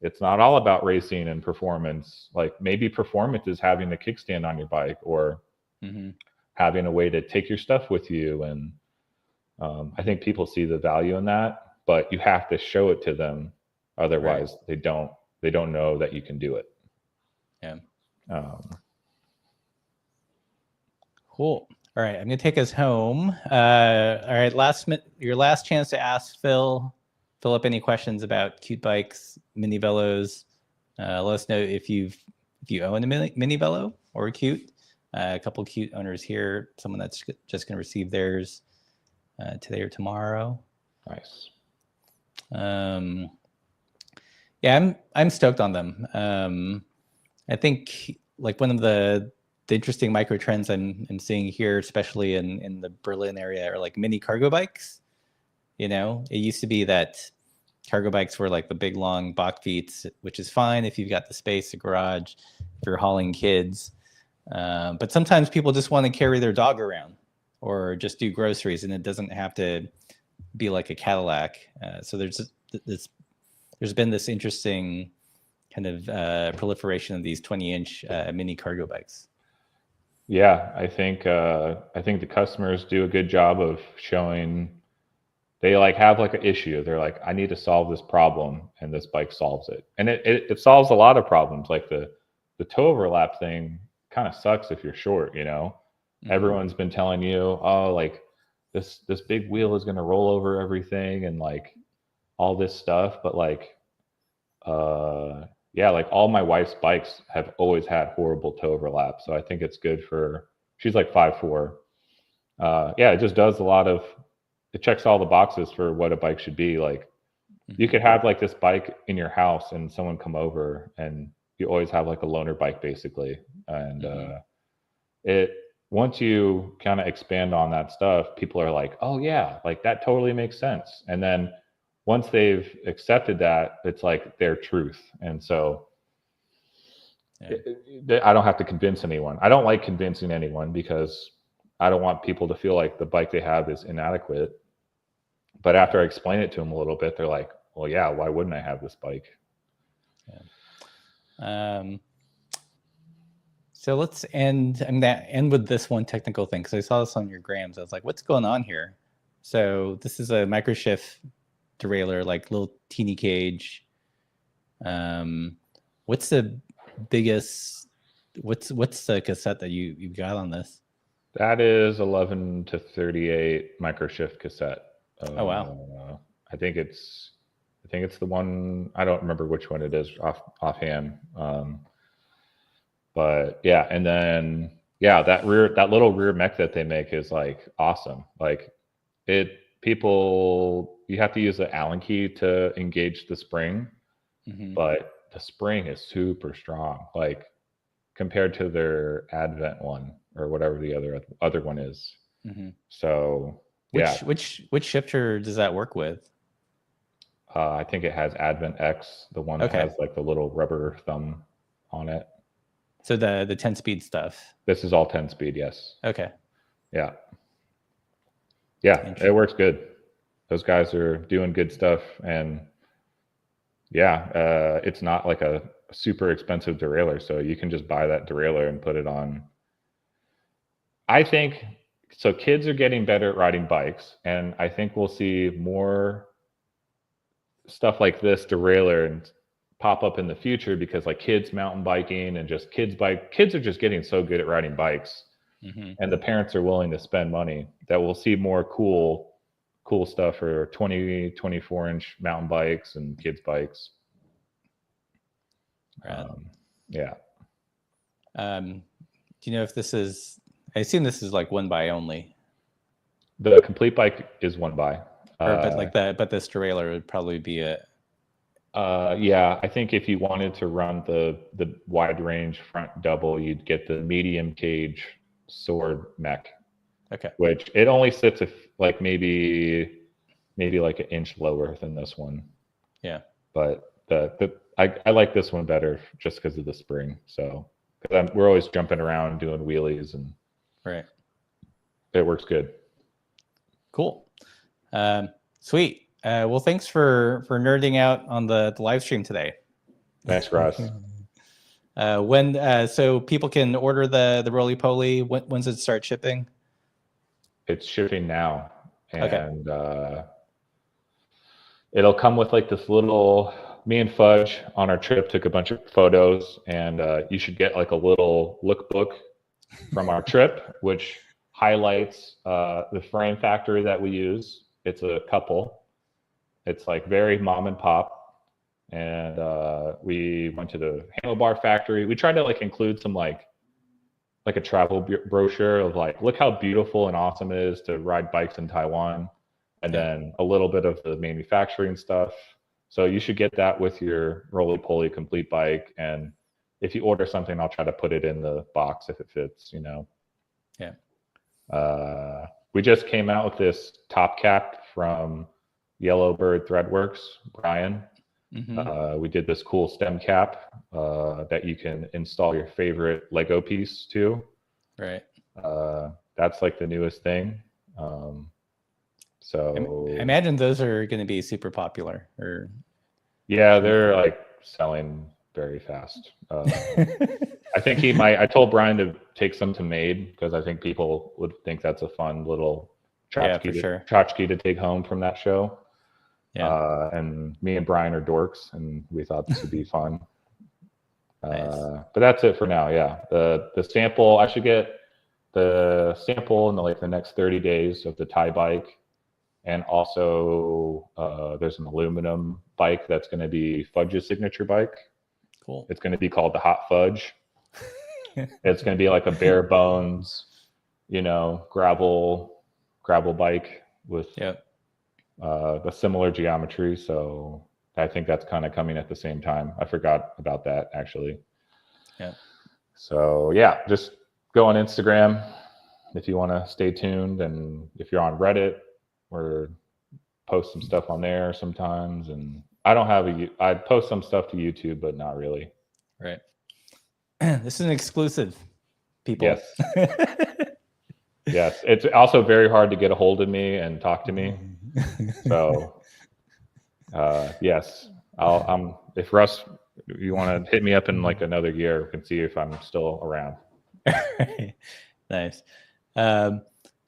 it's not all about racing and performance. Like maybe performance is having a kickstand on your bike, or having a way to take your stuff with you. And I think people see the value in that, but you have to show it to them. Otherwise, right, they don't know that you can do it. Yeah. Cool. All right, I'm gonna take us home. All right, your last chance to ask Phil up any questions about Kyoot bikes, mini-velos. Let us know if you own a mini-velo or a Kyoot. A couple of Kyoot owners here. Someone that's just gonna receive theirs today or tomorrow. Nice. Yeah, I'm stoked on them. I think like one of the interesting micro trends I'm seeing here, especially in the Berlin area, are like mini cargo bikes. You know, it used to be that cargo bikes were like the big long Bach feets, which is fine if you've got the space, a garage, if you're hauling kids. But sometimes people just want to carry their dog around or just do groceries, and it doesn't have to be like a Cadillac. So there's been this interesting kind of proliferation of these 20-inch mini cargo bikes. Yeah, I think the customers do a good job of showing they like have like an issue. They're like, I need to solve this problem, and this bike solves it. And it solves a lot of problems. Like the toe overlap thing kind of sucks if you're short, you know. Everyone's been telling you, oh, like this big wheel is going to roll over everything and like all this stuff, but like yeah, like all my wife's bikes have always had horrible toe overlap. So I think it's good for, she's like 5'4". Yeah, it just does it checks all the boxes for what a bike should be. Like you could have like this bike in your house and someone come over, and you always have like a loaner bike basically. And once you kind of expand on that stuff, people are like, oh yeah, like that totally makes sense. And then once they've accepted that, it's like their truth. And so I don't have to convince anyone. I don't like convincing anyone because I don't want people to feel like the bike they have is inadequate. But after I explain it to them a little bit, they're like, well, yeah, why wouldn't I have this bike? Yeah. So let's end with this one technical thing, because I saw this on your grams. I was like, what's going on here? So this is a microshift derailleur, like little teeny cage. What's the biggest, what's the cassette that you got on this? That is 11 to 38 microshift cassette. Oh wow. I think it's the one, I don't remember which one it is offhand. But yeah, and then yeah, that little rear mech that they make is like awesome. Like you have to use the Allen key to engage the spring, but the spring is super strong, like compared to their Advent one or whatever the other one is. So which shifter does that work with? I think it has Advent X, the one that has like the little rubber thumb on it. So the 10-speed stuff. This is all 10-speed, yes. Okay. Yeah. Yeah, it works good. Those guys are doing good stuff, and yeah, it's not like a super expensive derailleur, so you can just buy that derailleur and put it on. I think so. Kids are getting better at riding bikes, and I think we'll see more stuff like this derailleur and pop up in the future, because like kids mountain biking and just kids are just getting so good at riding bikes and the parents are willing to spend money, that we'll see more cool stuff for 24-inch mountain bikes and kids bikes. Right. Yeah. Do you know if this is? I assume this is like one buy only. The complete bike is one buy. But this trailer would probably be a. Yeah, I think if you wanted to run the wide range front double, you'd get the medium cage sword mech. Okay. Which it only sits like maybe like an inch lower than this one. Yeah. But I like this one better just because of the spring. So because we're always jumping around doing wheelies and right. It works good. Cool. Sweet. Well, thanks for nerding out on the live stream today. Thanks, Ross. So people can order the Roly Poly. When's it start shipping? It's shipping now, and okay. It'll come with like this little. Me and Fudge on our trip took a bunch of photos, and you should get like a little lookbook from our trip, which highlights the frame factory that we use. It's a couple. It's like very mom and pop, and we went to the handlebar factory. We tried to like include some like a travel brochure of like, look how beautiful and awesome it is to ride bikes in Taiwan, and then a little bit of the manufacturing stuff. So you should get that with your Roly Poly complete bike, and if you order something, I'll try to put it in the box if it fits. Yeah. We just came out with this top cap from Yellowbird Threadworks, Brian. We did this cool stem cap that you can install your favorite Lego piece to. Right. That's like the newest thing. So I imagine those are going to be super popular. Yeah, they're like selling very fast. I think I told Brian to take some to Made because I think people would think that's a fun little tchotchke to take home from that show. Yeah. And me and Brian are dorks, and we thought this would be fun. Nice. But that's it for now. Yeah, the sample. I should get the sample in the next 30 days of the Thai bike, and also there's an aluminum bike that's going to be Fudge's signature bike. Cool. It's going to be called the Hot Fudge. It's going to be like a bare bones, gravel bike with a similar geometry. So I think that's kind of coming at the same time. I forgot about that actually. Yeah. So yeah, just go on Instagram if you want to stay tuned, and if you're on Reddit, or post some stuff on there sometimes. And I post some stuff to YouTube, but not really. Right. This is an exclusive, people. Yes. Yes. It's also very hard to get a hold of me and talk to me. So, yes, if Russ, you want to hit me up in like another year, we can see if I'm still around. Nice.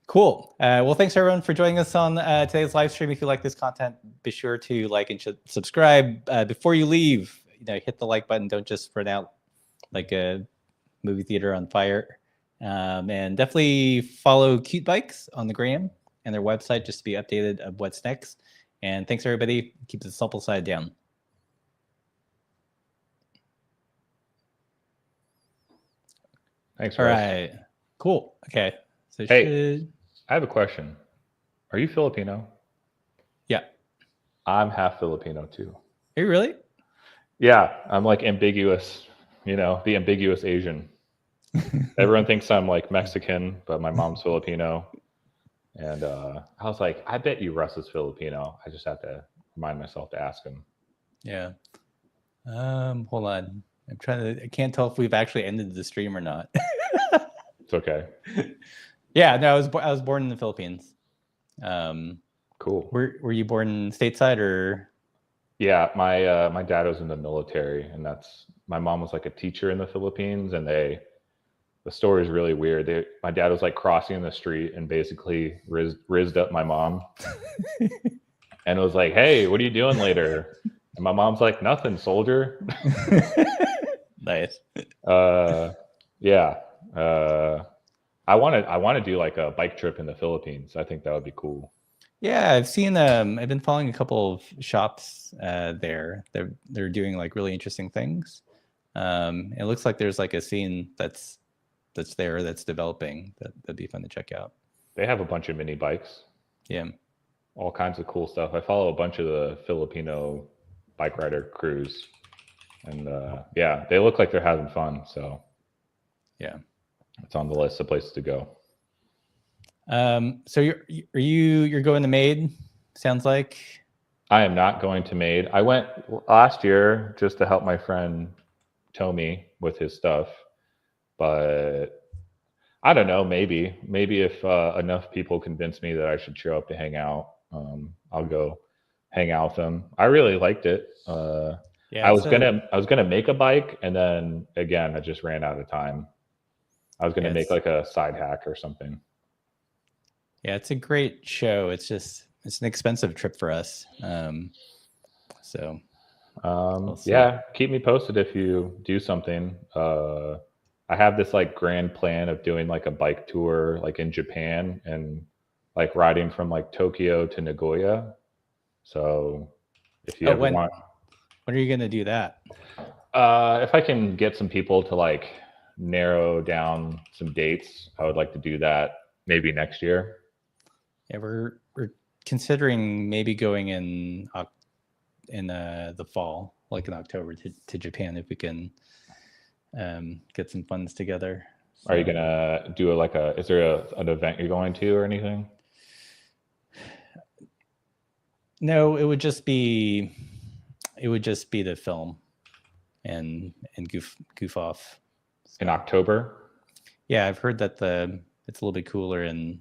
Cool. Well, thanks everyone for joining us on today's live stream. If you like this content, be sure to like and subscribe. Before you leave, hit the like button. Don't just run out like a movie theater on fire. And definitely follow Kyoot Bikes on the gram and their website just to be updated of what's next. And thanks everybody. Keep the supple side down. Thanks. All right. Cool. Okay. So hey, I have a question. Are you Filipino? Yeah. I'm half Filipino too. Are you really? Yeah, I'm like ambiguous, the ambiguous Asian. Everyone thinks I'm like Mexican, but my mom's Filipino. And I was like, I bet you Russ is Filipino. I just have to remind myself to ask him. Yeah. Hold on. I can't tell if we've actually ended the stream or not. It's okay. Yeah, no, I was born in the Philippines. Cool. Were you born stateside or? Yeah, my dad was in the military, and my mom was like a teacher in the Philippines, and the story is really weird. My dad was like crossing the street and basically rizzed up my mom, and it was like, "Hey, what are you doing later?" And my mom's like, "Nothing, soldier." Nice. Yeah. I want to do like a bike trip in the Philippines. I think that would be cool. Yeah, I've seen. I've been following a couple of shops there. They're doing like really interesting things. It looks like there's like a scene that's there that's developing. That'd be fun to check out. They have a bunch of mini bikes. Yeah, all kinds of cool stuff. I follow a bunch of the Filipino bike rider crews, and yeah, they look like they're having fun. So yeah, it's on the list of places to go. So you're going to Maid? Sounds like. I am not going to Maid. I went last year just to help my friend Tommy with his stuff, but I don't know. Maybe if enough people convince me that I should show up to hang out, I'll go hang out with them. I really liked it. Yeah, I was gonna make a bike, and then again, I just ran out of time. I was gonna make like a side hack or something. Yeah, it's a great show. It's an expensive trip for us. So yeah, keep me posted if you do something. I have this like grand plan of doing like a bike tour like in Japan and like riding from like Tokyo to Nagoya. So if you ever want, when are you going to do that? If I can get some people to like narrow down some dates, I would like to do that maybe next year. Yeah, we're considering maybe going in the fall, like in October, to Japan if we can get some funds together. So, are you gonna do is there an event you're going to or anything? No, it would just be the film and goof off. So, in October? Yeah, I've heard that it's a little bit cooler and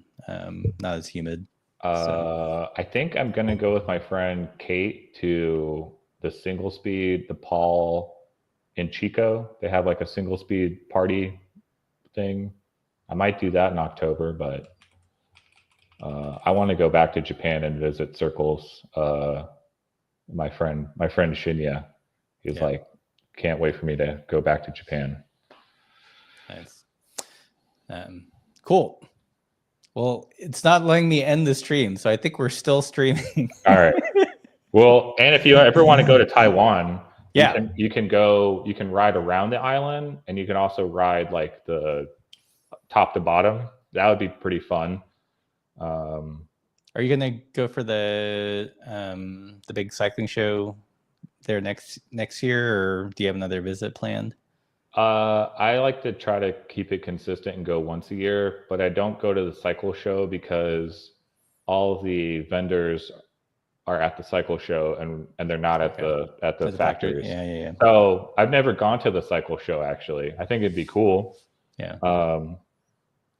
not as humid. I think I'm gonna go with my friend Kate to the single speed, the Paul in Chico. They have like a single speed party thing. I might do that in October, but I want to go back to Japan and visit Circles. My friend Shinya, he's like, can't wait for me to go back to Japan. Nice. Cool. Well, it's not letting me end the stream, so I think we're still streaming. All right. Well, and if you ever want to go to Taiwan, you can ride around the island, and you can also ride like the top to bottom. That would be pretty fun. Are you gonna go for the big cycling show there next year, or do you have another visit planned? I like to try to keep it consistent and go once a year, but I don't go to the cycle show because all of the vendors are at the cycle show and they're not at the factories. Yeah. So I've never gone to the cycle show actually. I think it'd be cool. Yeah.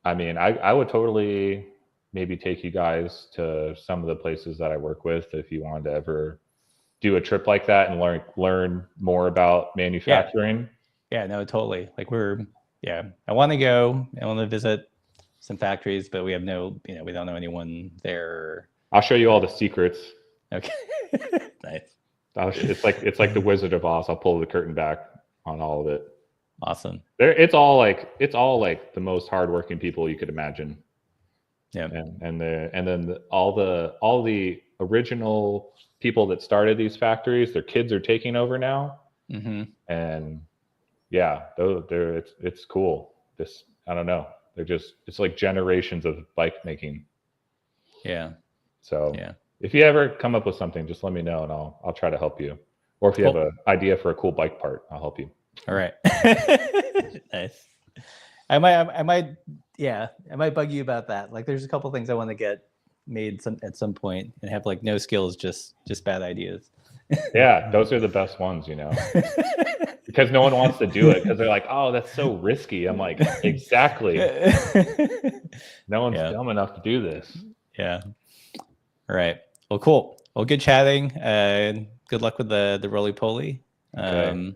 I mean, I would totally maybe take you guys to some of the places that I work with if you wanted to ever do a trip like that and learn more about manufacturing. Yeah, no, totally. Like I want to go. I want to visit some factories, but we have we don't know anyone there. I'll show you all the secrets. Okay. Nice. It's like the Wizard of Oz. I'll pull the curtain back on all of it. Awesome. It's all like the most hardworking people you could imagine. Yeah. And then all the original people that started these factories, their kids are taking over now. Mm-hmm. And yeah, it's cool. I don't know. It's like generations of bike making. Yeah. So if you ever come up with something, just let me know and I'll try to help you. Or if you have an idea for a cool bike part, I'll help you. All right. Nice. I might bug you about that. Like there's a couple things I want to get made at some point and have like no skills, just bad ideas. Yeah, those are the best ones, because no one wants to do it because they're like, oh, that's so risky. I'm like, exactly. No one's dumb enough to do this. Yeah. All right. Well, cool. Well, good chatting. Good luck with the Roly Poly. Okay.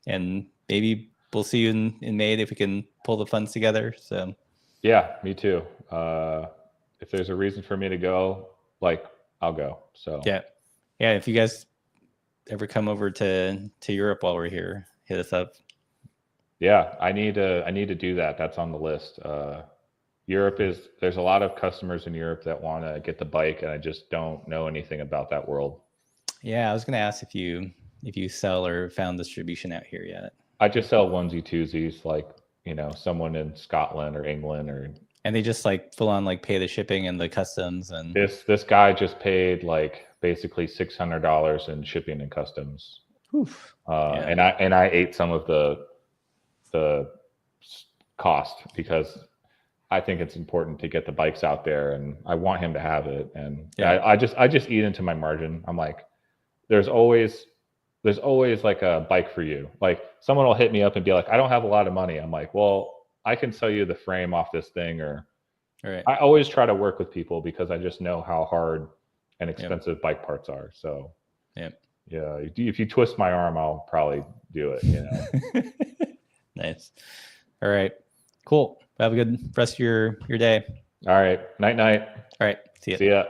And maybe we'll see you in May if we can pull the funds together. So. Yeah, me too. If there's a reason for me to go, I'll go. So. Yeah. If you guys ever come over to Europe while we're here, hit us up. Yeah, I need to do that. That's on the list. there's a lot of customers in Europe that want to get the bike, and I just don't know anything about that world. Yeah, I was going to ask if you sell or found distribution out here yet. I just sell onesie twosies, like, you know, someone in Scotland or England, and they just like full on like pay the shipping and the customs. And this guy just paid like basically $600 in shipping and customs. Oof. And I ate some of the cost because I think it's important to get the bikes out there, and I want him to have it. And I just eat into my margin. I'm like, there's always like a bike for you. Like someone will hit me up and be like, I don't have a lot of money. I'm like, well, I can sell you the frame off this thing. Or I always try to work with people because I just know how hard and expensive bike parts are. So yeah, if you twist my arm, I'll probably do it, you know. Nice. All right, cool. Have a good rest of your day. All right, night. All right, see ya. See ya.